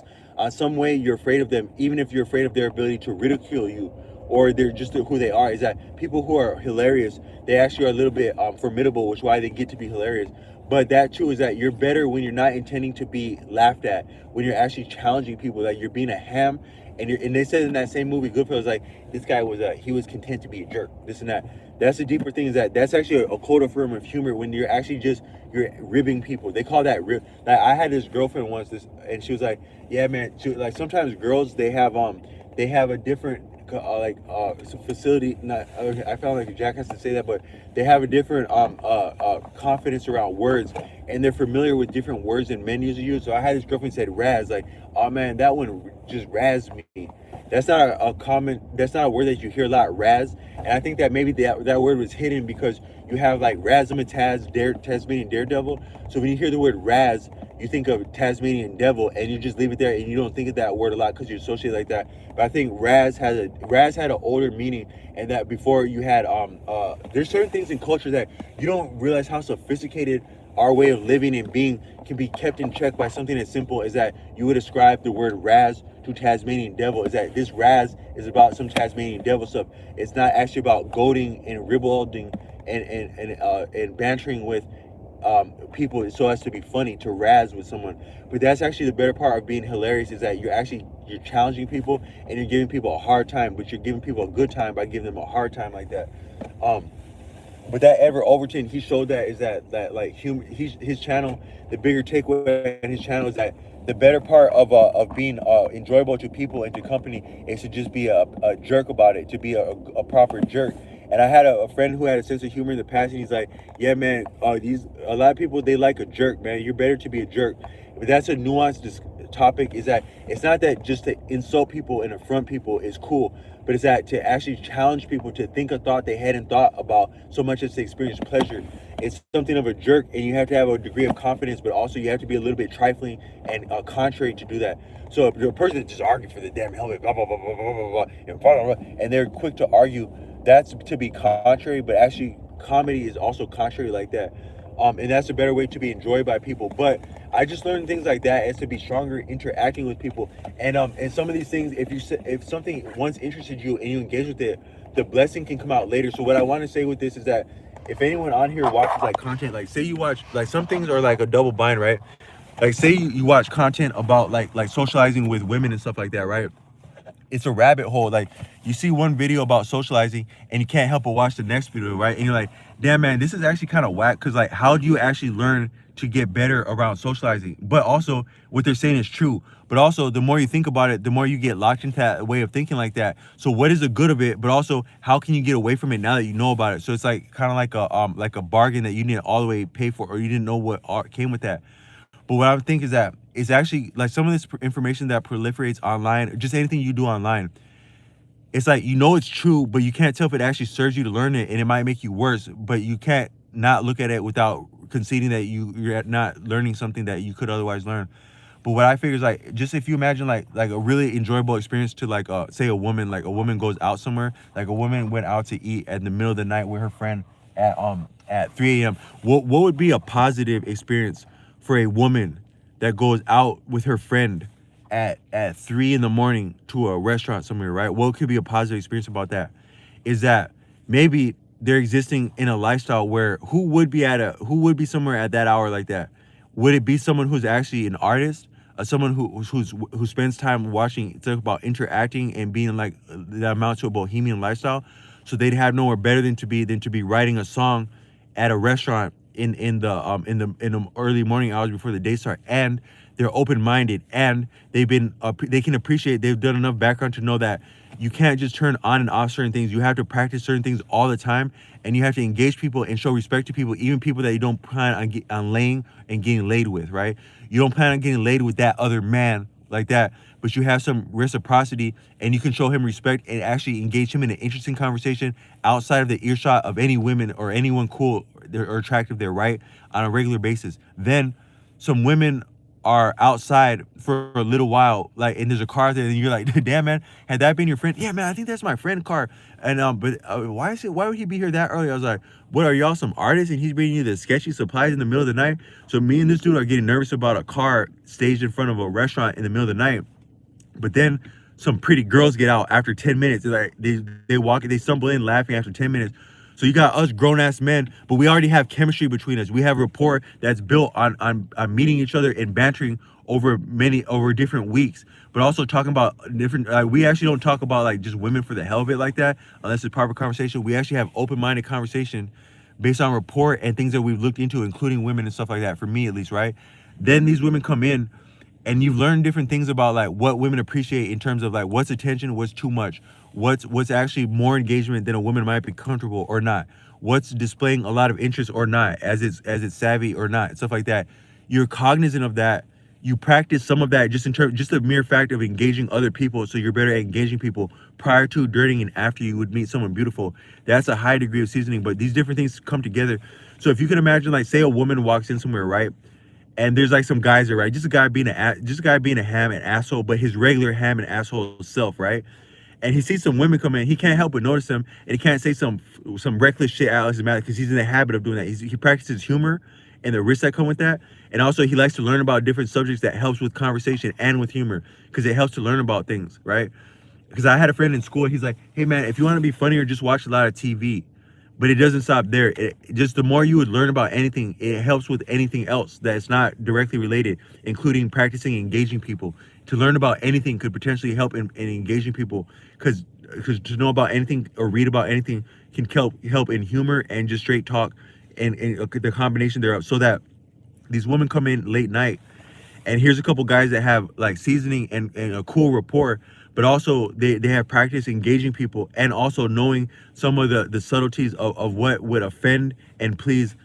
some way you're afraid of them, even if you're afraid of their ability to ridicule you, or they're just who they are. Is that people who are hilarious, they actually are a little bit formidable, which is why they get to be hilarious. But that too is that you're better when you're not intending to be laughed at, when you're actually challenging people, like you're being a ham. And they said in that same movie Goodfellas, like, this guy was he was content to be a jerk, this and that. That's the deeper thing, is that that's actually a quote of form of humor, when you're actually just, you're ribbing people. They call that rib. Like, I had this girlfriend once, this, and she was like, yeah man, like sometimes girls, they have a different facility. Not I found like a jackass to say that, but they have a different confidence around words, and they're familiar with different words and menus you use. So I had this girlfriend said Raz, like, oh man, that one just razzed me. That's not a common. That's not a word that you hear a lot. Raz, and I think that maybe that word was hidden because you have like Razzmatazz, Tasmanian Daredevil. So when you hear the word Raz, you think of Tasmanian Devil, and you just leave it there, and you don't think of that word a lot because you associate it like that. But I think Raz had an older meaning, and that before you had there's certain things in culture that you don't realize how sophisticated our way of living and being can be kept in check by something as simple as that you would ascribe the word Raz to Tasmanian Devil. Is that this Raz is about some Tasmanian Devil stuff. It's not actually about goading and ribbalding and bantering with people so as to be funny, to razz with someone. But that's actually the better part of being hilarious, is that you're challenging people, and you're giving people a hard time, but you're giving people a good time by giving them a hard time like that. um but that Everett Overton, he showed that, is that like humor, his channel, the bigger takeaway in his channel is that the better part of being enjoyable to people and to company is to just be a jerk about it, to be a proper jerk. And I had a friend who had a sense of humor in the past, and he's like, yeah man, these a lot of people, they like a jerk, man. You're better to be a jerk. But that's a nuanced topic, is that it's not that just to insult people and affront people is cool, but it's that to actually challenge people to think a thought they hadn't thought about, so much as to experience pleasure. It's something of a jerk, and you have to have a degree of confidence, but also you have to be a little bit trifling and contrary to do that. So if you're a person that just argues for the damn helmet, blah blah blah blah blah blah and they're quick to argue, that's to be contrary, but actually comedy is also contrary like that. And that's a better way to be enjoyed by people. But I just learned things like that as to be stronger interacting with people, and some of these things, if something once interested you and you engage with it, the blessing can come out later. So what I want to say with this is that if anyone on here watches like content, like say you watch, like some things are like a double bind, right? Like say you watch content about like socializing with women and stuff like that, right? It's a rabbit hole. Like you see one video about socializing and you can't help but watch the next video, right? And you're like, damn man, this is actually kind of whack, because like how do you actually learn to get better around socializing? But also what they're saying is true. But also the more you think about it, the more you get locked into that way of thinking like that. So what is the good of it? But also how can you get away from it now that you know about it? So it's like kind of like a bargain that you didn't all the way pay for, or you didn't know what came with that. But what I would think is that it's actually like some of this information that proliferates online, or just anything you do online. It's like, you know, it's true, but you can't tell if it actually serves you to learn it, and it might make you worse. But you can't not look at it without conceding that you're not learning something that you could otherwise learn. But what I figure is like, just if you imagine like a really enjoyable experience to like say a woman goes out somewhere, like a woman went out to eat at the middle of the night with her friend at 3 a.m. What would be a positive experience for a woman that goes out with her friend at 3 in the morning to a restaurant somewhere, right? What could be a positive experience about that is that maybe they're existing in a lifestyle where who would be somewhere at that hour like that? Would it be someone who's actually an artist, someone who spends time watching, talk about interacting and being like that amounts to a bohemian lifestyle? So they'd have nowhere better than to be writing a song at a restaurant in the early morning hours before the day start, and they're open-minded, and they can appreciate, they've done enough background to know that you can't just turn on and off certain things. You have to practice certain things all the time, and you have to engage people and show respect to people, even people that you don't plan on laying and getting laid with, right? You don't plan on getting laid with that other man like that, but you have some reciprocity, and you can show him respect and actually engage him in an interesting conversation outside of the earshot of any women or anyone cool or attractive there, right? On a regular basis. Then some women are outside for a little while, like, and there's a car there, and you're like, damn man, had that been your friend? Yeah man, I think that's my friend's car. And but why would he be here that early? I was like, what, are y'all some artists and he's bringing you the sketchy supplies in the middle of the night? So me and this dude are getting nervous about a car staged in front of a restaurant in the middle of the night. But then some pretty girls get out after 10 minutes. They're like, they stumble in laughing after 10 minutes. So you got us grown-ass men, but we already have chemistry between us. We have rapport that's built on meeting each other and bantering over different weeks, but also talking about different, we actually don't talk about like just women for the hell of it like that, unless it's proper conversation. We actually have open-minded conversation based on rapport and things that we've looked into, including women and stuff like that, for me at least, right? Then these women come in, and you've learned different things about like what women appreciate in terms of like what's attention, what's too much, what's actually more engagement than a woman might be comfortable or not, what's displaying a lot of interest or not, as it's savvy or not, stuff like that. You're cognizant of that. You practice some of that just the mere fact of engaging other people, so you're better at engaging people prior to, during, and after you would meet someone beautiful. That's a high degree of seasoning, but these different things come together. So if you can imagine, like, say a woman walks in somewhere, right? And there's like some guys there, right? Just a guy being a ham and asshole, but his regular ham and asshole self, right? And he sees some women come in, he can't help but notice them, and he can't say some reckless shit out of his mouth because he's in the habit of doing that. He practices humor and the risks that come with that, and also he likes to learn about different subjects that helps with conversation and with humor, because it helps to learn about things, right? Because I had a friend in school, he's like, hey man, if you want to be funnier, just watch a lot of TV. But it doesn't stop there. Just the more you would learn about anything, it helps with anything else that's not directly related, including practicing engaging people. To learn about anything could potentially help in engaging people, because to know about anything or read about anything can help in humor and just straight talk, and the combination thereof. So that these women come in late night, and here's a couple guys that have like seasoning and a cool rapport, but also they have practice engaging people, and also knowing some of the subtleties of what would offend and please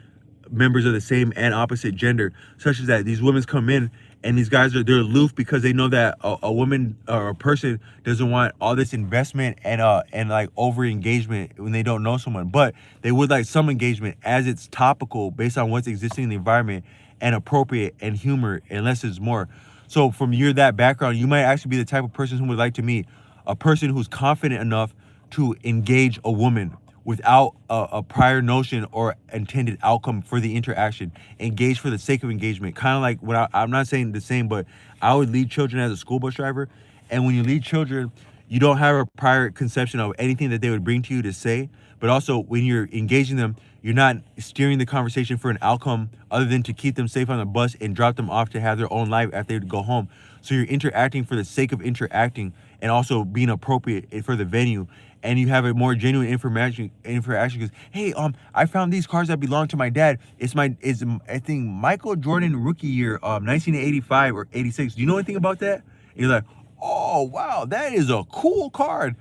members of the same and opposite gender, such as that these women come in and these guys they're aloof because they know that a woman or a person doesn't want all this investment and like over engagement when they don't know someone, but they would like some engagement as it's topical based on what's existing in the environment and appropriate and humor, unless it's more. So from that background, you might actually be the type of person who would like to meet a person who's confident enough to engage a woman without a prior notion or intended outcome for the interaction. Engage for the sake of engagement. Kind of like when I'm not saying the same, but I would lead children as a school bus driver. And when you lead children, you don't have a prior conception of anything that they would bring to you to say. But also when you're engaging them, you're not steering the conversation for an outcome other than to keep them safe on the bus and drop them off to have their own life after they go home. So you're interacting for the sake of interacting and also being appropriate for the venue. And you have a more genuine interaction because, hey, I found these cars that belong to my dad. It's I think Michael Jordan rookie year, 1985 or 86. Do you know anything about that? And you're like, oh wow, that is a cool card.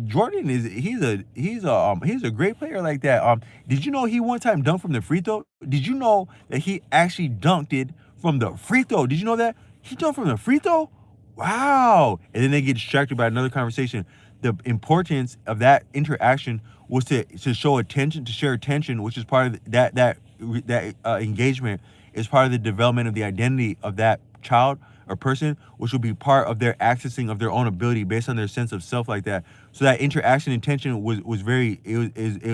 Jordan he's a great player like that. Did you know he one time dunked from the free throw? Did you know that he actually dunked it from the free throw? Did you know that he dunked from the free throw? Wow. And then they get distracted by another conversation. The importance of that interaction was to show attention, to share attention, which is part of that engagement is part of the development of the identity of that child or person, which will be part of their accessing of their own ability based on their sense of self like that. So that interaction intention was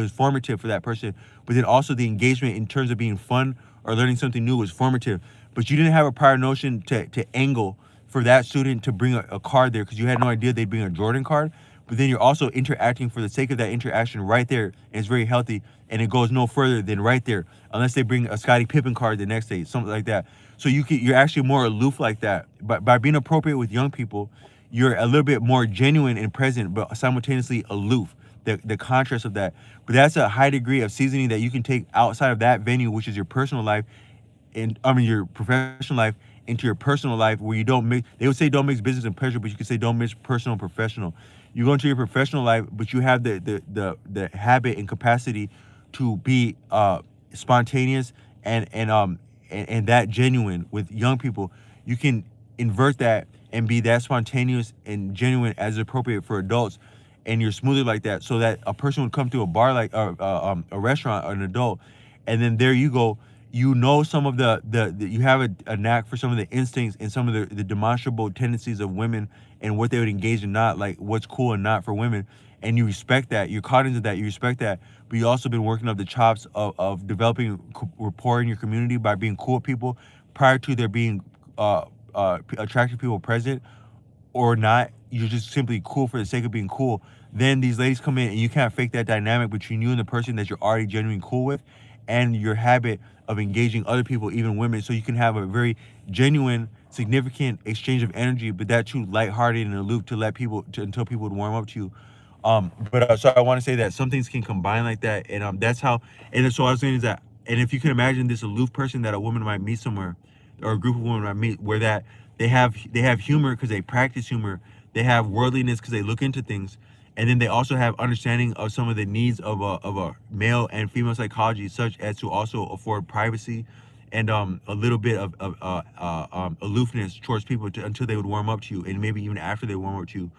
formative for that person. But then also the engagement in terms of being fun or learning something new was formative. But you didn't have a prior notion to angle for that student to bring a card there because you had no idea they'd bring a Jordan card. But then you're also interacting for the sake of that interaction right there, and it's very healthy, and it goes no further than right there, unless they bring a Scottie Pippen card the next day, something like that. So you're actually more aloof like that. But by being appropriate with young people, you're a little bit more genuine and present, but simultaneously aloof. The contrast of that. But that's a high degree of seasoning that you can take outside of that venue, which is your personal life, and your professional life, into your personal life where you don't mix. They would say don't mix business and pleasure, but you could say don't mix personal and professional. You go into your professional life, but you have the habit and capacity to be spontaneous and that genuine with young people. You can invert that and be that spontaneous and genuine as appropriate for adults, and you're smoother like that, so that a person would come to a bar like a restaurant or an adult, and then there you go. You know some of the you have a knack for some of the instincts and some of the demonstrable tendencies of women and what they would engage in, not like what's cool and not for women, and you respect that. You're cognizant of that. You respect that, but you also been working up the chops of developing rapport in your community by being cool with people prior to there being attractive people present or not. You're just simply cool for the sake of being cool. Then these ladies come in and you can't fake that dynamic between you and the person that you're already genuinely cool with, and your habit of engaging other people, even women, so you can have a very genuine, significant exchange of energy, but that too lighthearted and aloof to let people until people would warm up to you. But so I want to say that some things can combine like that, and that's how. And so what I was saying is that, and if you can imagine this aloof person that a woman might meet somewhere, or a group of women might meet, where that they have humor because they practice humor, they have worldliness because they look into things, and then they also have understanding of some of the needs of a male and female psychology, such as to also afford privacy and a little bit of aloofness towards people until they would warm up to you, and maybe even after they warm up to you.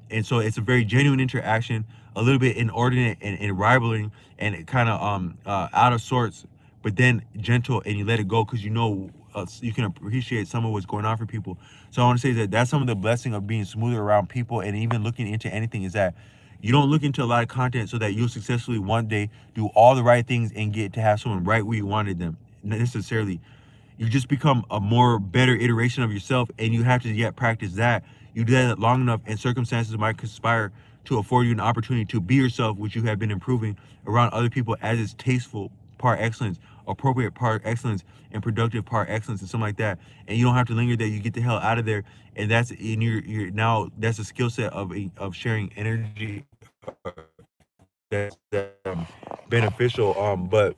And so it's a very genuine interaction, a little bit inordinate and rivaling, and kind of out of sorts, but then gentle, and you let it go because you can appreciate some of what's going on for people. So I want to say that that's some of the blessing of being smoother around people and even looking into anything, is that you don't look into a lot of content so that you'll successfully one day do all the right things and get to have someone right where you wanted them. Not necessarily. You just become a more better iteration of yourself, and you have to yet practice that. You do that long enough, and circumstances might conspire to afford you an opportunity to be yourself, which you have been improving around other people as is tasteful par excellence, appropriate par excellence, and productive par excellence, and something like that. And you don't have to linger there. You get the hell out of there, and that's in you're now that's a skill set of sharing energy that's beneficial. But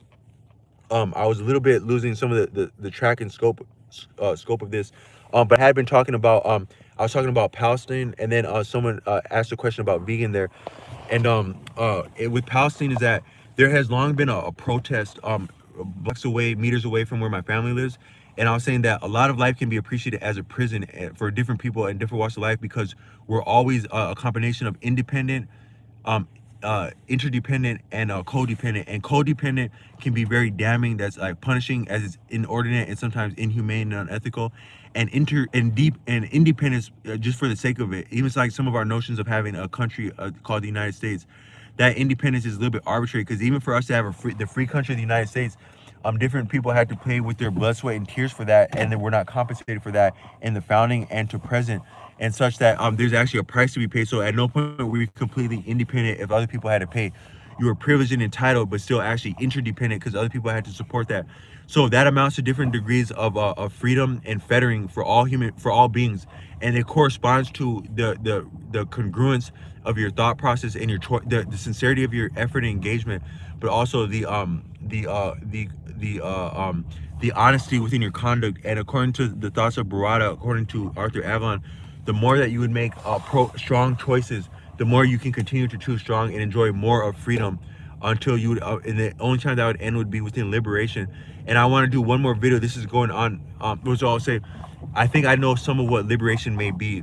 I was a little bit losing some of the track and scope of this. But I had been talking about I was talking about Palestine, and then someone asked a question about vegan there, and with Palestine is that there has long been a protest blocks away, meters away from where my family lives, and I was saying that a lot of life can be appreciated as a prison for different people and different walks of life, because we're always a combination of independent, interdependent, and codependent. And codependent can be very damning. That's like punishing, as it's inordinate and sometimes inhumane and unethical. And deep and independence, just for the sake of it. Even like some of our notions of having a country called the United States, that independence is a little bit arbitrary, because even for us to have the free country of the United States, different people had to pay with their blood, sweat, and tears for that, and then we're not compensated for that in the founding and to present, and such that there's actually a price to be paid. So at no point were we completely independent if other people had to pay. You were privileged and entitled, but still actually interdependent because other people had to support that. So that amounts to different degrees of freedom and fettering for all beings, and it corresponds to the congruence of your thought process and the sincerity of your effort and engagement, but also the honesty within your conduct. And according to the thoughts of Barada, according to Arthur Avalon, the more that you would make strong choices, the more you can continue to choose strong and enjoy more of freedom, until you would and the only time that would end would be within liberation. And I want to do one more video. This is going on, which I'll say, I think I know some of what liberation may be.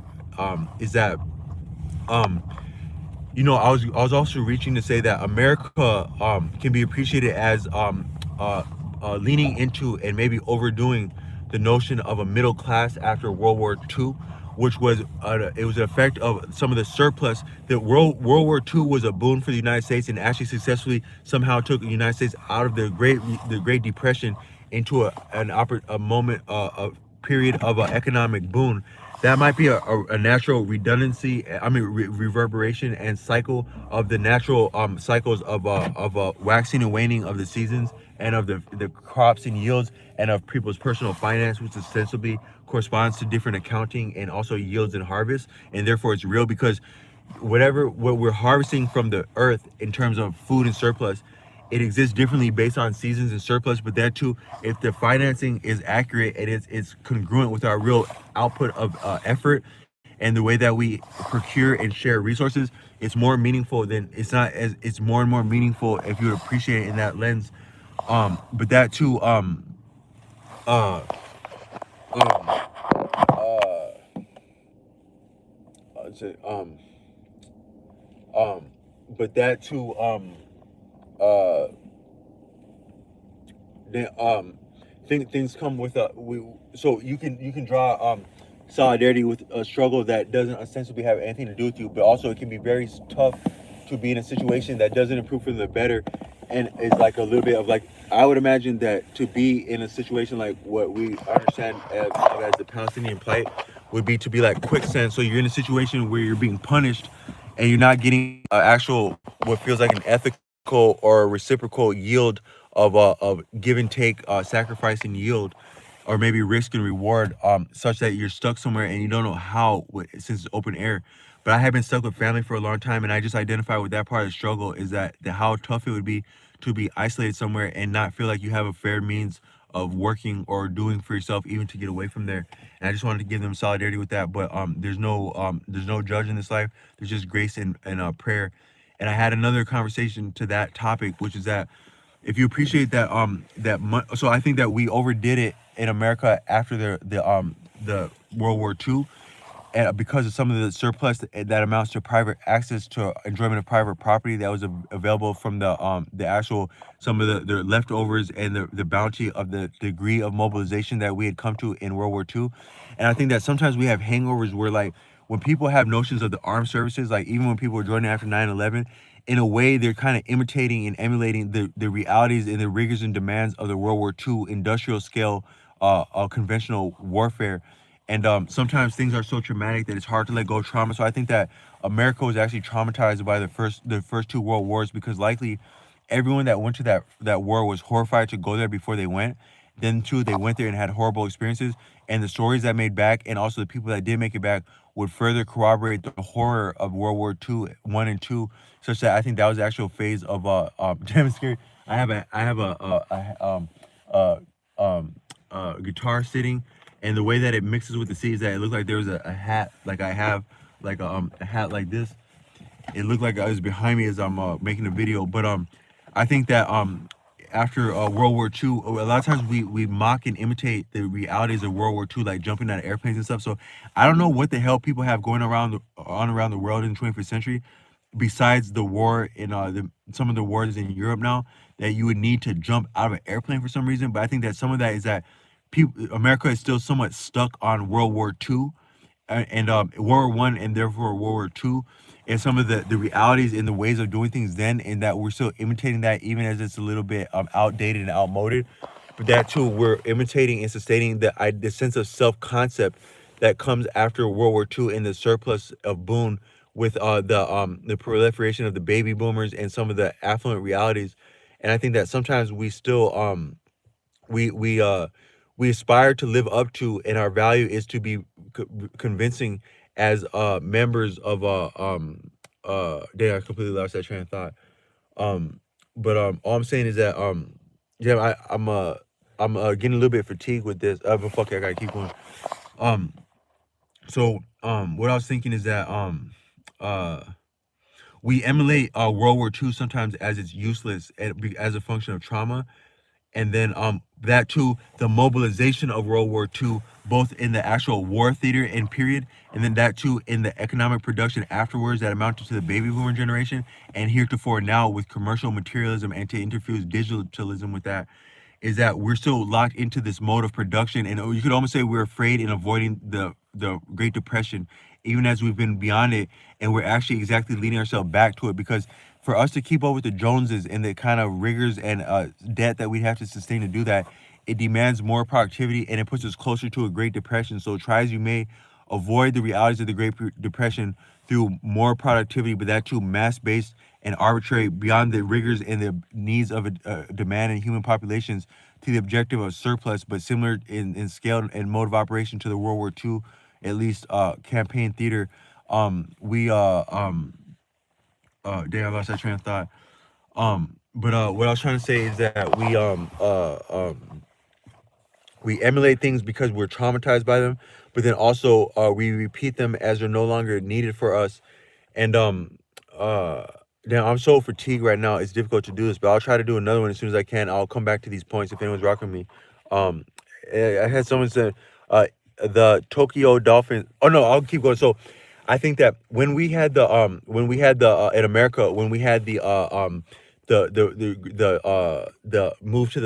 Is that I was also reaching to say that America can be appreciated as leaning into and maybe overdoing the notion of a middle class after World War II, which was it was an effect of some of the surplus. That World War II was a boon for the United States, and actually successfully somehow took the United States out of the Great Depression into a moment, a period of economic boon. That might be a natural redundancy, reverberation and cycle of the natural cycles of waxing and waning of the seasons, and of the crops and yields, and of people's personal finance, which ostensibly corresponds to different accounting and also yields and harvests. And therefore it's real, because what we're harvesting from the earth in terms of food and surplus it exists differently based on seasons and surplus, but that too, if the financing is accurate and it's congruent with our real output of effort and the way that we procure and share resources, it's more meaningful than it's not as it's more and more meaningful if you appreciate it in that lens. But that too, uh, um, uh, it's a, um, but that too, uh, then things come with a we so you can draw solidarity with a struggle that doesn't ostensibly have anything to do with you, but also it can be very tough to be in a situation that doesn't improve for the better, and it's like a little bit of like I would imagine that to be in a situation like what we understand as the Palestinian plight would be to be like quicksand. So you're in a situation where you're being punished and you're not getting actual what feels like an ethical or reciprocal yield of give and take, sacrifice and yield, or maybe risk and reward, such that you're stuck somewhere and you don't know how since it's open air. But I have been stuck with family for a long time, and I just identify with that part of the struggle is that how tough it would be to be isolated somewhere and not feel like you have a fair means of working or doing for yourself, even to get away from there. And I just wanted to give them solidarity with that. But there's no judge in this life. There's just grace and prayer. And I had another conversation to that topic, which is that if you appreciate that so I think that we overdid it in America after the World War II, and because of some of the surplus that amounts to private access to enjoyment of private property that was available from the actual some of the leftovers and the bounty of the degree of mobilization that we had come to in World War II. And I think that sometimes we have hangovers where like when people have notions of the armed services, like even when people were joining after 9/11, in a way they're kind of imitating and emulating the realities and the rigors and demands of the World War II industrial scale conventional warfare. And sometimes things are so traumatic that it's hard to let go of trauma. So I think that America was actually traumatized by the first two world wars because likely everyone that went to that war was horrified to go there before they went. Then too, they went there and had horrible experiences. And the stories that made back, and also the people that did make it back, would further corroborate the horror of World War II, one and two, such that I think that was the actual phase of damn it's scary. I have a guitar sitting, and the way that it mixes with the sea is that it looked like there was a hat, like I have like a hat like this. It looked like it was behind me as I'm making a video. But I think that after World War II, a lot of times we mock and imitate the realities of World War II, like jumping out of airplanes and stuff. So I don't know what the hell people have going around the world in the 21st century, besides the war in some of the wars in Europe now, that you would need to jump out of an airplane for some reason. But I think that some of that is that America is still somewhat stuck on World War II and World War One, and therefore World War Two, and some of the realities and the ways of doing things then, and that we're still imitating that, even as it's a little bit outdated and outmoded. But that too, we're imitating and sustaining the sense of self concept that comes after World War II and the surplus of boon with the proliferation of the baby boomers and some of the affluent realities. And I think that sometimes we still we we aspire to live up to, and our value is to be convincing as members of dang, I completely lost that train of thought. But all I'm saying is that yeah, I'm getting a little bit fatigued with this. But fuck it, I gotta keep going. Um so what I was thinking is that uh we emulate World War II sometimes as it's useless and as a function of trauma, and then that too, the mobilization of World War II, both in the actual war theater and period, and then that too in the economic production afterwards that amounted to the baby boomer generation, and heretofore now with commercial materialism and to interfuse digitalism with that, is that we're still locked into this mode of production, and you could almost say we're afraid in avoiding the Great Depression, even as we've been beyond it, and we're actually exactly leading ourselves back to it because for us to keep up with the Joneses and the kind of rigors and debt that we have to sustain to do that, it demands more productivity and it puts us closer to a Great Depression. So try as you may, avoid the realities of the Depression through more productivity, but that too mass-based and arbitrary beyond the rigors and the needs of a demand in human populations to the objective of surplus, but similar in scale and mode of operation to the World War II, at least campaign theater. We damn, I lost that train of thought. But what I was trying to say is that we emulate things because we're traumatized by them, but then also we repeat them as they're no longer needed for us. And uh damn, I'm so fatigued right now. It's difficult to do this, but I'll try to do another one as soon as I can. I'll come back to these points if anyone's rocking me. Um, I had someone say the Tokyo Dolphins. Oh no, I'll keep going. So I think that when we had the in America when we had the move to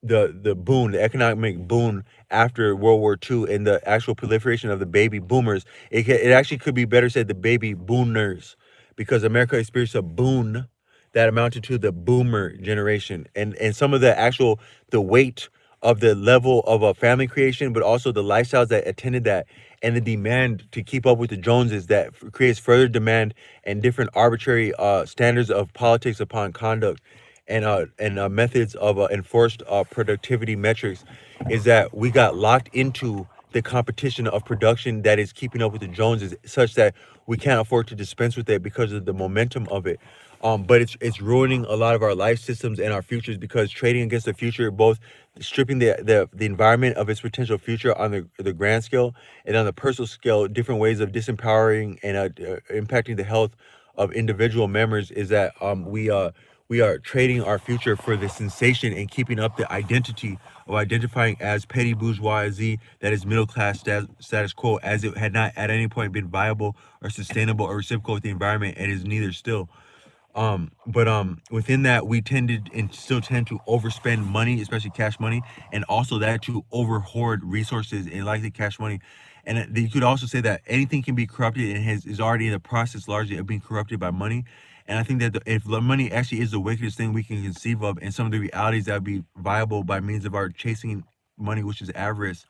the boon, the economic boon after World War II and the actual proliferation of the baby boomers, it actually could be better said the baby boomers, because America experienced a boon that amounted to the boomer generation, and some of the actual the weight of the level of a family creation, but also the lifestyles that attended that, and the demand to keep up with the Joneses that creates further demand and different arbitrary standards of politics upon conduct and methods of enforced productivity metrics, is that we got locked into the competition of production that is keeping up with the Joneses, such that we can't afford to dispense with it because of the momentum of it. But it's ruining a lot of our life systems and our futures, because trading against the future, both stripping the environment of its potential future on the grand scale, and on the personal scale, different ways of disempowering and impacting the health of individual members, is that we are trading our future for the sensation and keeping up the identity of identifying as petty bourgeoisie that is middle class status quo, as it had not at any point been viable or sustainable or reciprocal with the environment, and is neither still. But within that, we tended and still tend to overspend money, especially cash money, and also that to over hoard resources and likely cash money. And you could also say that anything can be corrupted and is already in the process largely of being corrupted by money. And I think that if the money actually is the wickedest thing we can conceive of, and some of the realities that would be viable by means of our chasing money, which is avarice,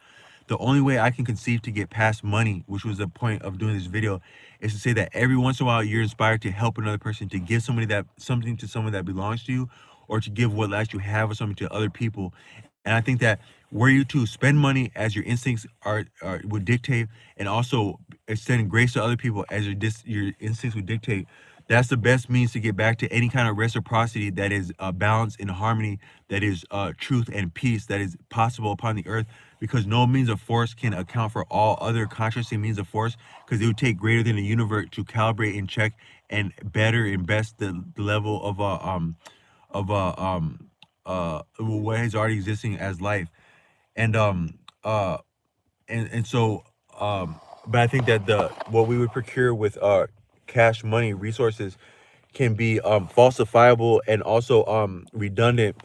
the only way I can conceive to get past money, which was the point of doing this video, is to say that every once in a while you're inspired to help another person, to give somebody that something to someone that belongs to you, or to give what last you have or something to other people. And I think that were you to spend money as your instincts are would dictate, and also extend grace to other people as your instincts would dictate, that's the best means to get back to any kind of reciprocity that is balance and harmony, that is truth and peace, that is possible upon the earth, because no means of force can account for all other contrasting means of force, because it would take greater than the universe to calibrate and check and better and best the level of what is already existing as life. And uh and so but I think that the what we would procure with cash money resources can be falsifiable and also redundant.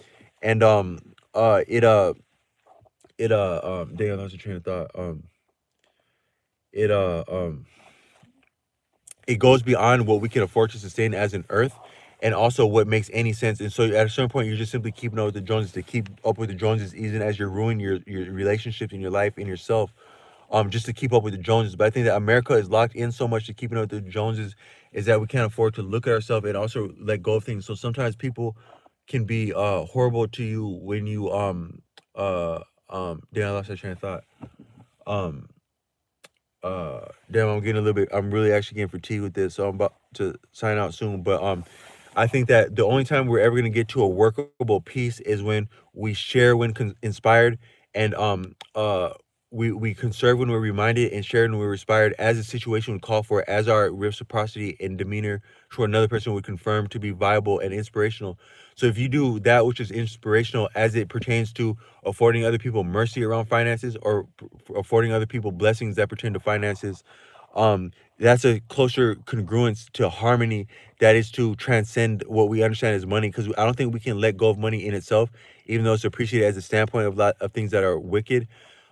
And dang, I lost the train of thought. It it goes beyond what we can afford to sustain as an earth, and also what makes any sense. And so at a certain point you're just simply keeping up with the Joneses to keep up with the Joneses, even as you're ruining your relationships in your life and yourself, just to keep up with the Joneses. But I think that America is locked in so much to keeping up with the Joneses, is that we can't afford to look at ourselves and also let go of things. So sometimes people can be horrible to you when you damn, I lost that train of thought. Um damn, I'm getting a little bit, I'm really actually getting fatigued with this, so I'm about to sign out soon. But I think that the only time we're ever going to get to a workable peace is when we share when inspired, and we conserve when we're reminded, and share when we're inspired, as the situation would call for, as our reciprocity and demeanor toward another person would confirm to be viable and inspirational. So if you do that which is inspirational as it pertains to affording other people mercy around finances, or affording other people blessings that pertain to finances, that's a closer congruence to harmony, that is to transcend what we understand as money, because I don't think we can let go of money in itself, even though it's appreciated as a standpoint of lot of things that are wicked.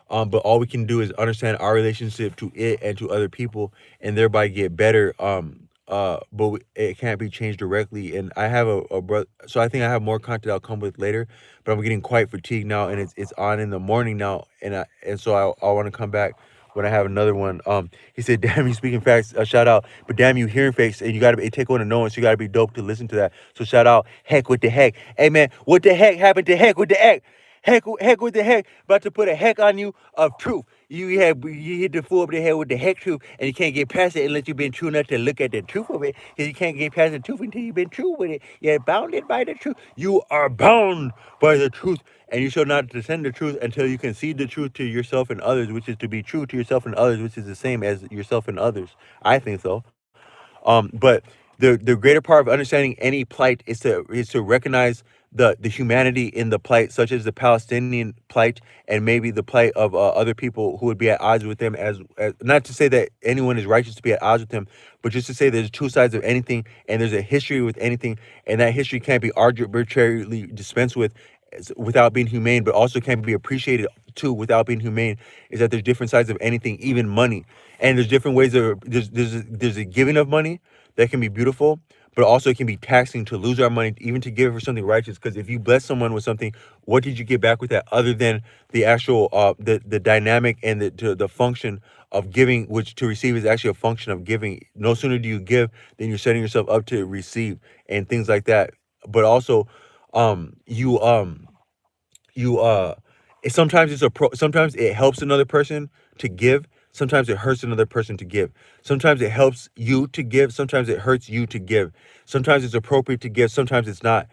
But all we can do is understand our relationship to it and to other people, and thereby get better. But it can't be changed directly. And I have a brother, so I think I have more content I'll come with later. But I'm getting quite fatigued now, and it's on in the morning now, and so I want to come back when I have another one. He said, "Damn, you speaking facts." Shout out, but damn, you hearing facts, and you gotta be, it take one to know one, so you gotta be dope to listen to that. So shout out, heck with the heck. Hey man, what the heck happened to heck with the heck? Heck with the heck. About to put a heck on you of truth. you hit the fool up the head with the heck truth, and you can't get past it unless you've been true enough to look at the truth of it. Because you can't get past the truth until you've been true with it. You're bounded by the truth. You are bound by the truth, and you shall not descend the truth until you concede the truth to yourself and others, which is to be true to yourself and others, which is the same as yourself and others. I think so. But the greater part of understanding any plight is to recognize the humanity in the plight, such as the Palestinian plight, and maybe the plight of other people who would be at odds with them. As not to say that anyone is righteous to be at odds with them, but just to say there's two sides of anything, and there's a history with anything, and that history can't be arbitrarily dispensed with without being humane, but also can be appreciated too without being humane. Is that there's different sides of anything, even money, and there's different ways of there's a giving of money that can be beautiful, but also it can be taxing to lose our money, even to give for something righteous. Because if you bless someone with something, what did you get back with that other than the actual the dynamic and the function of giving, which to receive is actually a function of giving. No sooner do you give than you're setting yourself up to receive and things like that. But also, you you sometimes sometimes it helps another person to give, sometimes it hurts another person to give, sometimes it helps you to give, sometimes it hurts you to give, sometimes it's appropriate to give, sometimes it's not.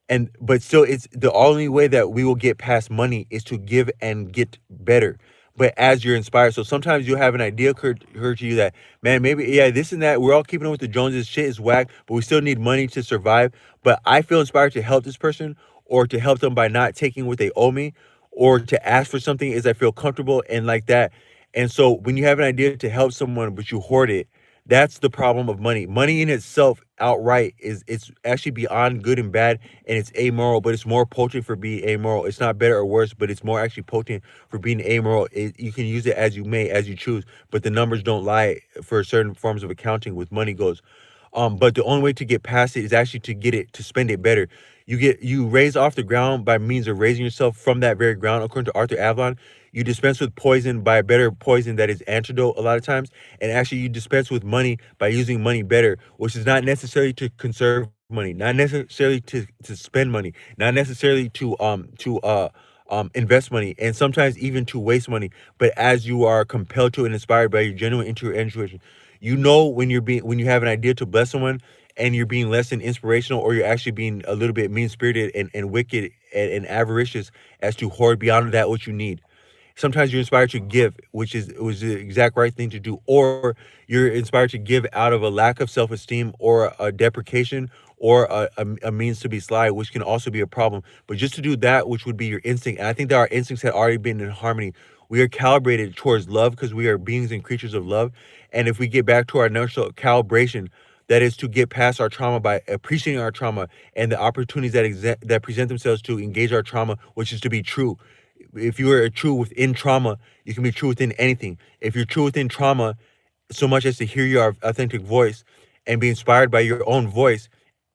And but still, it's the only way that we will get past money is to give and get better, but as you're inspired. So sometimes you have an idea occur to you that, man, maybe, yeah, this and that, we're all keeping up with the Joneses, shit is whack, but we still need money to survive. But I feel inspired to help this person, or to help them by not taking what they owe me, or to ask for something is I feel comfortable and like that. And so when you have an idea to help someone but you hoard it, that's the problem of money. Money in itself outright is it's actually beyond good and bad, and it's amoral, but it's more potent for being amoral. It's not better or worse, but it's more actually potent for being amoral. You can use it as you may, as you choose, but the numbers don't lie for certain forms of accounting with money goes. But the only way to get past it is actually to get it to spend it better. You raise off the ground by means of raising yourself from that very ground. According to Arthur Avalon, you dispense with poison by a better poison that is antidote a lot of times, and actually you dispense with money by using money better, which is not necessarily to conserve money, not necessarily to spend money, not necessarily to invest money, and sometimes even to waste money. But as you are compelled to and inspired by your genuine intuition, you know when you have an idea to bless someone, and you're being less than inspirational, or you're actually being a little bit mean spirited and wicked and avaricious as to hoard beyond that what you need. Sometimes you're inspired to give, which is the exact right thing to do, or you're inspired to give out of a lack of self-esteem or a deprecation or a means to be sly, which can also be a problem. But just to do that, which would be your instinct, and I think that our instincts had already been in harmony. We are calibrated towards love because we are beings and creatures of love. And if we get back to our natural calibration, that is to get past our trauma by appreciating our trauma and the opportunities that present themselves to engage our trauma, which is to be true. If you are true within trauma, you can be true within anything. If you're true within trauma, so much as to hear your authentic voice and be inspired by your own voice,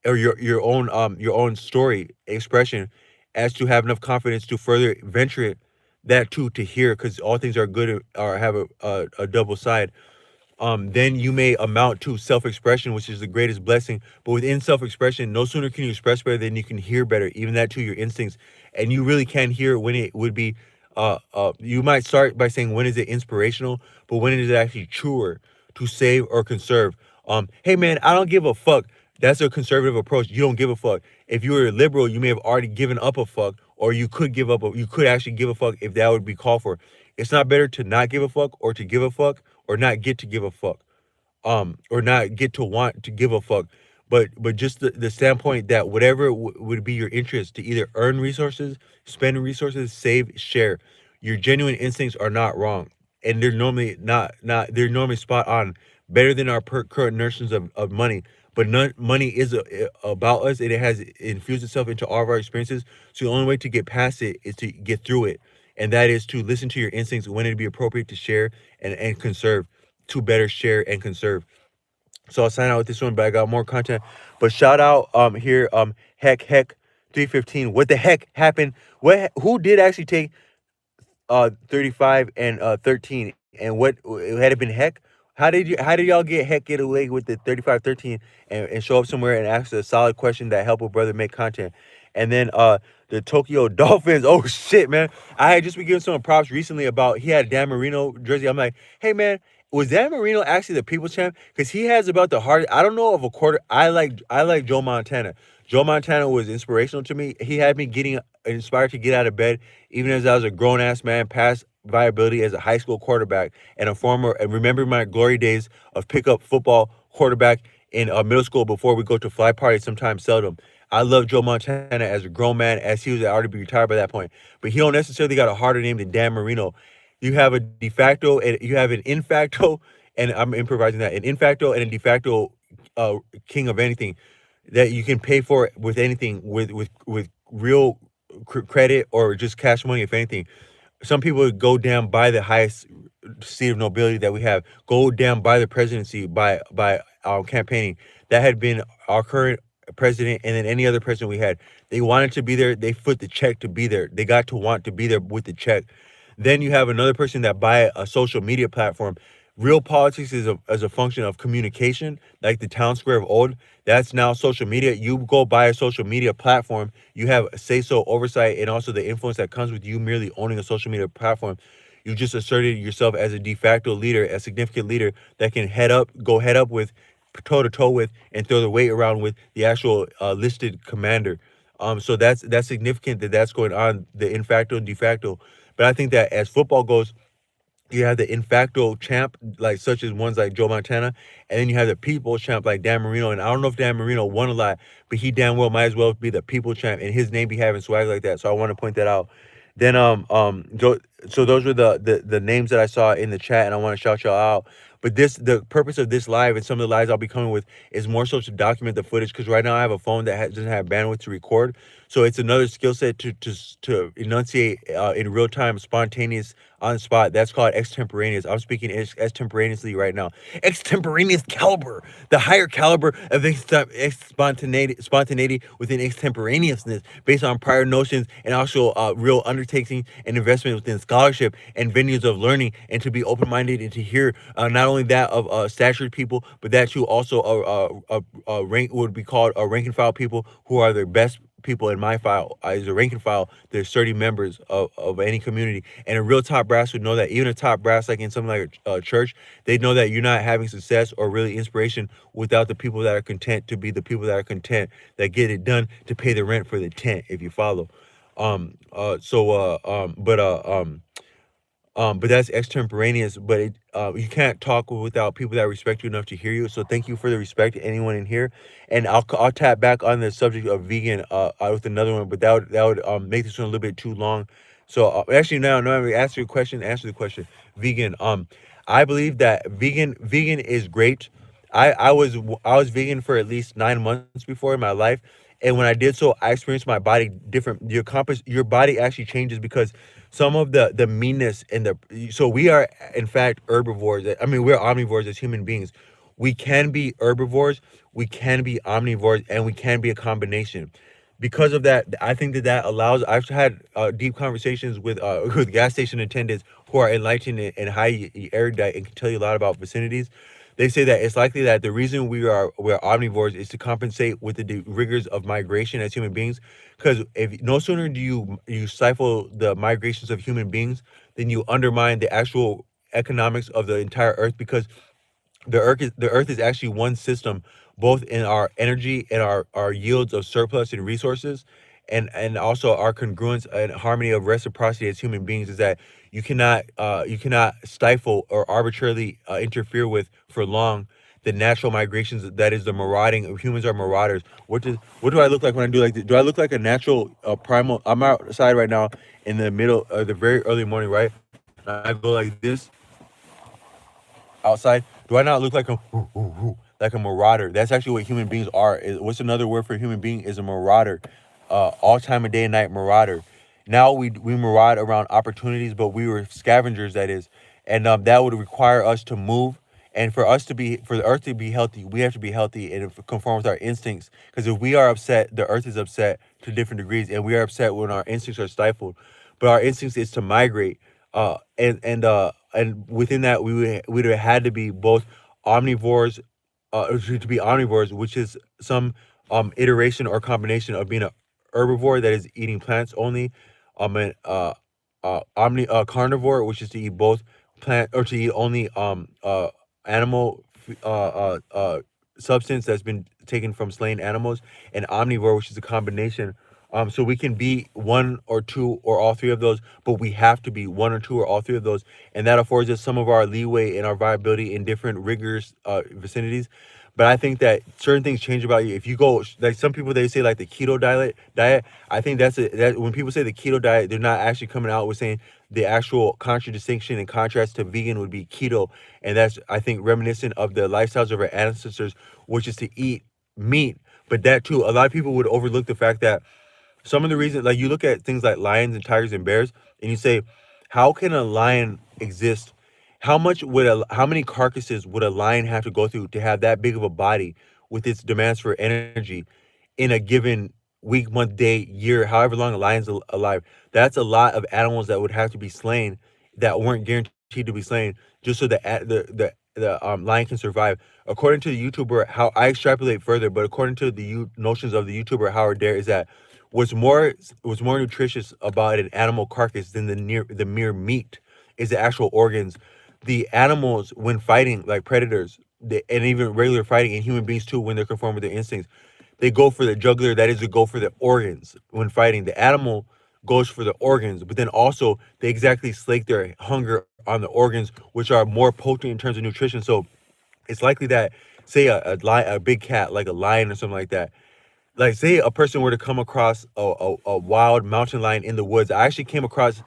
or your own story expression, as to have enough confidence to further venture it, that too to hear, because all things are good or have a double side. Then you may amount to self-expression, which is the greatest blessing. But within self-expression, no sooner can you express better than you can hear better, even that to your instincts. And you really can hear when it would be, you might start by saying, when is it inspirational? But when is it actually truer to save or conserve? Hey man, I don't give a fuck. That's a conservative approach. You don't give a fuck. If you were a liberal, you may have already given up a fuck, or you could give up, you could actually give a fuck if that would be called for. It's not better to not give a fuck, or to give a fuck, or not get to give a fuck, or not get to want to give a fuck. But just the standpoint that whatever would be your interest, to either earn resources, spend resources, save, share, your genuine instincts are not wrong, and they're normally they're normally spot on, better than our current notions of money. But money is about us, and it has infused itself into all of our experiences. So the only way to get past it is to get through it, and that is to listen to your instincts when it'd be appropriate to share and conserve, to better share and conserve. So I'll sign out with this one, but I got more content. But shout out here heck 315. What the heck happened? Who did actually take 35 and 13, and what had it been heck? How did y'all get away with the 35-13 and show up somewhere and ask a solid question that help a brother make content? And then the Tokyo Dolphins. Oh shit, man. I had just been giving someone props recently about he had a Dan Marino jersey. I'm like, hey man, was Dan Marino actually the people's champ? Because he has about the hardest. I don't know of a quarter. I like Joe Montana. Joe Montana was inspirational to me. He had me getting inspired to get out of bed, even as I was a grown ass man, past viability as a high school quarterback and a former. And remember my glory days of pickup football quarterback in middle school before we go to fly parties, sometimes seldom. I love Joe Montana as a grown man, as he was already be retired by that point. But he don't necessarily got a harder name than Dan Marino. You have a de facto and you have an in facto, and I'm improvising that, an in facto and a de facto uh, king of anything that you can pay for with anything with real credit or just cash money, if anything. Some people would go down by the highest seat of nobility that we have, go down by the presidency, by our campaigning. That had been our current president, and then any other president we had. They wanted to be there. They foot the check to be there. They got to want to be there with the check. Then you have another person that buy a social media platform. Real politics is as a function of communication, like the town square of old. That's now social media. You go buy a social media platform, you have say so oversight and also the influence that comes with you merely owning a social media platform. You just asserted yourself as a de facto leader, a significant leader that can go head up with, toe to toe with, and throw the weight around with the actual listed commander. So that's significant that that's going on, the in facto and de facto. But I think that as football goes, you have the in facto champ, like such as ones like Joe Montana, and then you have the people champ like Dan Marino. And I don't know if Dan Marino won a lot, but he damn well might as well be the people champ, and his name be having swag like that. So I want to point that out. Then so those were the names that I saw in the chat, and I want to shout y'all out. But the purpose of this live and some of the lives I'll be coming with is more so to document the footage, because right now I have a phone that doesn't have bandwidth to record. So it's another skill set to enunciate in real time, spontaneous, on the spot. That's called extemporaneous. I'm speaking extemporaneously right now. Extemporaneous caliber, the higher caliber of spontaneity within extemporaneousness, based on prior notions and also real undertaking and investment within scholarship and venues of learning, and to be open-minded and to hear not only that of statured people, but that you also rank would be called rank and file people, who are the best people in my file. As a rank and file, there's 30 members of any community, and a real top brass would know that. Even a top brass, like in something like a church, they know that you're not having success or really inspiration without the people that are content to be the people that are content, that get it done to pay the rent for the tent, if you follow. But that's extemporaneous. But you can't talk without people that respect you enough to hear you. So thank you for the respect, anyone in here. And I'll tap back on the subject of vegan with another one, but that would make this one a little bit too long. So actually, now I'm gonna ask you a question. Answer the question. Vegan. I believe that vegan is great. I was vegan for at least 9 months before in my life, and when I did so, I experienced my body different. Your body actually changes, because some of the meanness and so we are in fact herbivores. I mean, we're omnivores as human beings. We can be herbivores, we can be omnivores, and we can be a combination. Because of that, I think that allows. I've had deep conversations with with gas station attendants who are enlightened and highly erudite and can tell you a lot about vicinities. They say that it's likely that the reason we're omnivores is to compensate with the rigors of migration as human beings. Because if no sooner do you stifle the migrations of human beings, then you undermine the actual economics of the entire earth. Because the earth is actually one system, both in our energy and our yields of surplus and resources, and also our congruence and harmony of reciprocity as human beings. Is that you cannot stifle or arbitrarily interfere with for long the natural migrations. That is the marauding. Humans are marauders. What do I look like when I do like this? Do I look like a natural primal? I'm outside right now in the middle of the very early morning, right? I go like this outside. Do I not look like like a marauder? That's actually what human beings are. What's another word for human being? Is a marauder. All time of day and night marauder. Now we maraud around opportunities, but we were scavengers. That is, and that would require us to move. And for the earth to be healthy, we have to be healthy and conform with our instincts. Because if we are upset, the earth is upset to different degrees, and we are upset when our instincts are stifled. But our instincts is to migrate. And and within that we would have had to be both omnivores, to be omnivores, which is some iteration or combination of being a herbivore that is eating plants only, and carnivore, which is to eat both plant or to eat only animal substance that's been taken from slain animals, and omnivore, which is a combination. So we can be one or two or all three of those, but we have to be one or two or all three of those, and that affords us some of our leeway and our viability in different rigorous vicinities. But I think that certain things change about you if you go, like some people, they say like the keto diet. I think that when people say the keto diet, they're not actually coming out with saying the actual contradistinction and contrast to vegan would be keto, and that's, I think, reminiscent of the lifestyles of our ancestors, which is to eat meat. But that too, a lot of people would overlook the fact that some of the reasons, like you look at things like lions and tigers and bears, and you say, how can a lion exist? How many carcasses would a lion have to go through to have that big of a body with its demands for energy in a given week, month, day, year, however long a lion's alive? That's a lot of animals that would have to be slain that weren't guaranteed to be slain just so that the lion can survive. According to the YouTuber, how I extrapolate further, but according to the notions of the YouTuber Howard Dare, is that what's more nutritious about an animal carcass than the mere meat is the actual organs. The animals, when fighting like predators, and even regular fighting, and human beings too, when they're conformed with their instincts, they go for the jugular. That is, to go for the organs when fighting. The animal goes for the organs, but then also they exactly slake their hunger on the organs, which are more potent in terms of nutrition. So it's likely that, say, a big cat like a lion or something like that, like say a person were to come across a wild mountain lion in the woods. I actually came across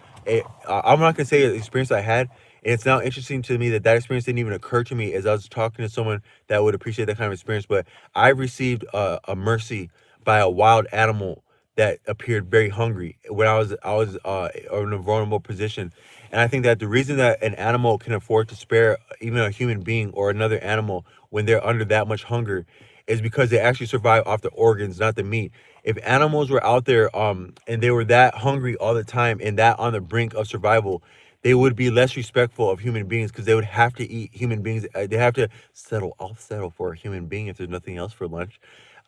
I'm not gonna say an experience I had, and it's now interesting to me that that experience didn't even occur to me as I was talking to someone that would appreciate that kind of experience. But I received a mercy by a wild animal that appeared very hungry when I was in a vulnerable position. And I think that the reason that an animal can afford to spare even a human being or another animal when they're under that much hunger is because they actually survive off the organs, not the meat. If animals were out there and they were that hungry all the time and that on the brink of survival, they would be less respectful of human beings because they would have to eat human beings. They have to settle. I'll settle for a human being if there's nothing else for lunch.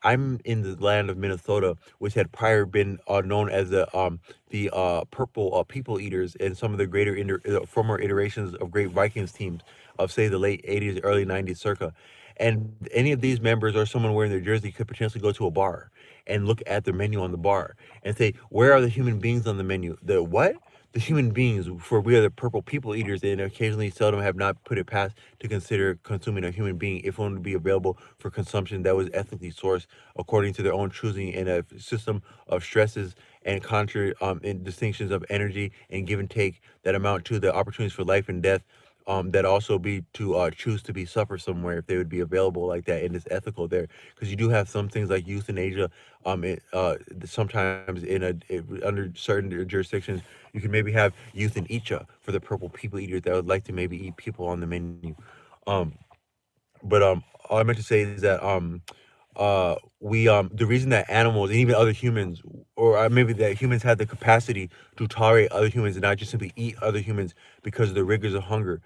I'm in the land of Minnesota, which had prior been known as the purple people eaters, and some of the former iterations of Great Vikings teams of, say, the late '80s, early '90s, circa. And any of these members or someone wearing their jersey could potentially go to a bar and look at the menu on the bar and say, "Where are the human beings on the menu? The what? The human beings, for we are the purple people eaters, and occasionally seldom have not put it past to consider consuming a human being if one would be available for consumption that was ethically sourced according to their own choosing in a system of stresses and contra in distinctions of energy and give and take that amount to the opportunities for life and death, that also be to choose to be suffer somewhere if they would be available like that and it's ethical there, because you do have some things like euthanasia. Sometimes under certain jurisdictions you can maybe have euthanasia for the purple people eaters that would like to maybe eat people on the menu. um but all I meant to say is that we the reason that animals and even other humans, or maybe that humans have the capacity to tolerate other humans and not just simply eat other humans because of the rigors of hunger,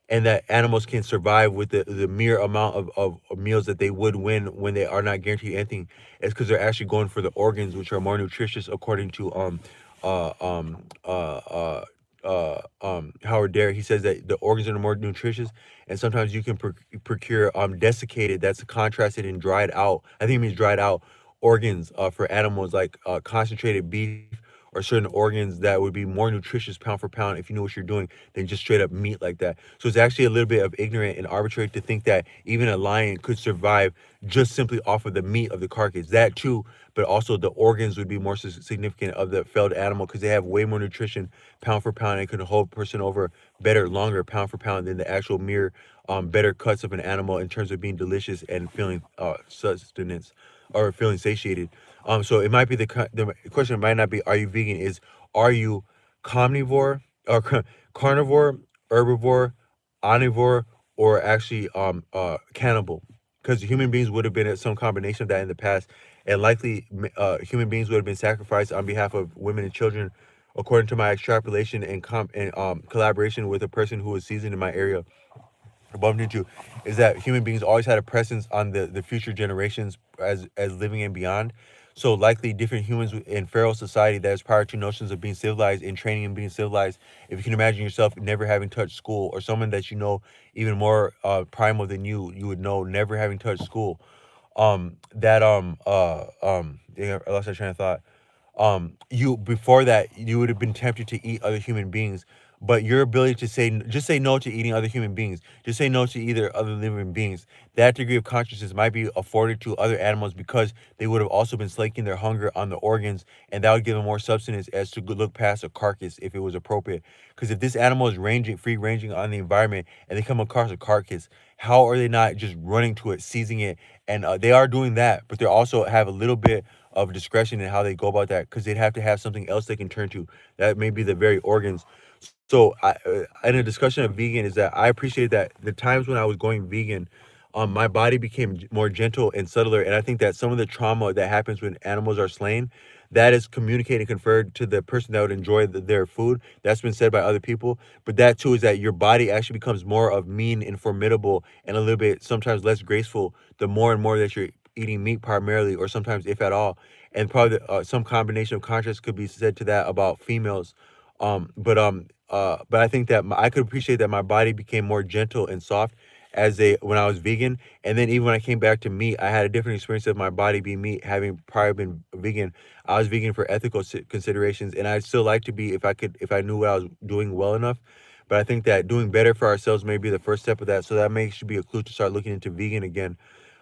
and that animals can survive with the mere amount of meals that they would win when they are not guaranteed anything, is because they're actually going for the organs, which are more nutritious according to uh um uh uh Howard Dare. He says that the organs are more nutritious, and sometimes you can procure desiccated, that's contrasted and dried out. I think it means dried out organs for animals like concentrated beef or certain organs that would be more nutritious pound for pound if you know what you're doing than just straight up meat like that. So it's actually a little bit of ignorant and arbitrary to think that even a lion could survive just simply off of the meat of the carcass. That too, but also the organs would be more significant of the felled animal because they have way more nutrition pound for pound and could hold a person over better, longer pound for pound than the actual mere better cuts of an animal in terms of being delicious and feeling sustenance or feeling satiated. So it might be the question might not be are you vegan, is are you carnivore or carnivore, herbivore, omnivore, or actually cannibal? Because human beings would have been at some combination of that in the past, and likely human beings would have been sacrificed on behalf of women and children, according to my extrapolation and collaboration with a person who was seasoned in my area, bumped into, is that human beings always had a presence on the future generations as living and beyond. So likely different humans in feral society that is prior to notions of being civilized and training and being civilized. If you can imagine yourself never having touched school, or someone that you know even more primal than you would know never having touched school. Dang, I lost my train of thought. You before that you would have been tempted to eat other human beings, but your ability to just say no to eating other human beings, just say no to either other living beings, that degree of consciousness might be afforded to other animals because they would have also been slaking their hunger on the organs, and that would give them more substance as to look past a carcass if it was appropriate. Because if this animal is ranging free ranging on the environment and they come across a carcass, how are they not just running to it, seizing it? And they are doing that, but they also have a little bit of discretion in how they go about that, because they'd have to have something else they can turn to. That may be the very organs. So, in a discussion of vegan, is that I appreciate that the times when I was going vegan, my body became more gentle and subtler, and I think that some of the trauma that happens when animals are slain, that is communicated, conferred to the person that would enjoy their food. That's been said by other people, but that too is that your body actually becomes more of mean and formidable and a little bit sometimes less graceful the more and more that you're eating meat primarily, or sometimes if at all. And probably some combination of contrast could be said to that about females. But I think that I could appreciate that my body became more gentle and soft as a when I was vegan, and then even when I came back to meat, I had a different experience of my body being meat, having prior been vegan. I was vegan for ethical considerations, and I'd still like to be if I knew what I was doing well enough. But I think that doing better for ourselves may be the first step of that. So that may should be a clue to start looking into vegan again,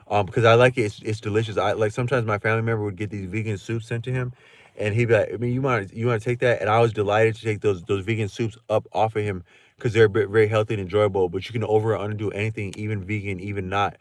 because I like it. It's delicious. I like sometimes my family member would get these vegan soups sent to him, and he'd be like, I mean, you want to take that? And I was delighted to take those vegan soups up off of him because they're very healthy and enjoyable. But you can over or underdo anything, even vegan, even not.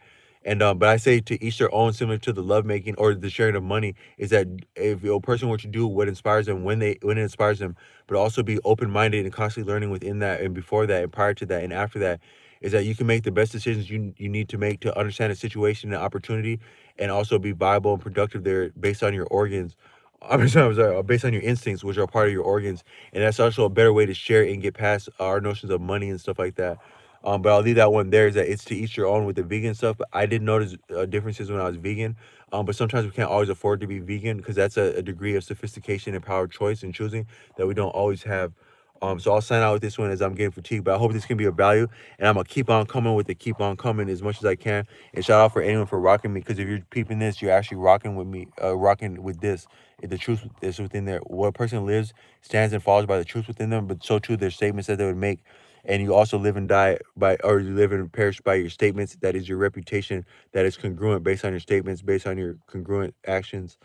And but I say to each their own, similar to the lovemaking or the sharing of money, is that if a person were to do what inspires them when it inspires them, but also be open minded and constantly learning within that and before that and prior to that and after that, is that you can make the best decisions you need to make to understand a situation and opportunity, and also be viable and productive there based on your organs. I'm sorry, based on your instincts, which are part of your organs, and that's also a better way to share and get past our notions of money and stuff like that. But I'll leave that one there. Is that it's to each your own with the vegan stuff. But I did notice differences when I was vegan. But sometimes we can't always afford to be vegan because that's a degree of sophistication and power of choice and choosing that we don't always have. So I'll sign out with this one as I'm getting fatigued, but I hope this can be of value, and I'm gonna keep on coming with it, keep on coming as much as I can. And shout out for anyone for rocking me, because if you're peeping this, you're actually rocking with me, rocking with this. The truth is within there. What a person lives stands and falls by the truth within them, but so too their statements that they would make. And you also live and die by, or you live and perish by your statements. That is your reputation. That is congruent based on your statements, based on your congruent actions.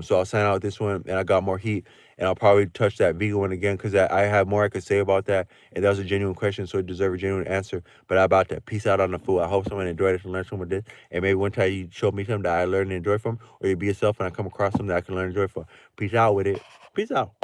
So I'll sign out with this one, and I got more heat, and I'll probably touch that vegan one again because I have more I could say about that, and that was a genuine question, so it deserves a genuine answer. But I about to peace out on the food. I hope someone enjoyed it and learned something with this, and maybe one time you show me something that I learned and enjoy from, or you be yourself and I come across something that I can learn and enjoy from. Peace out with it. Peace out.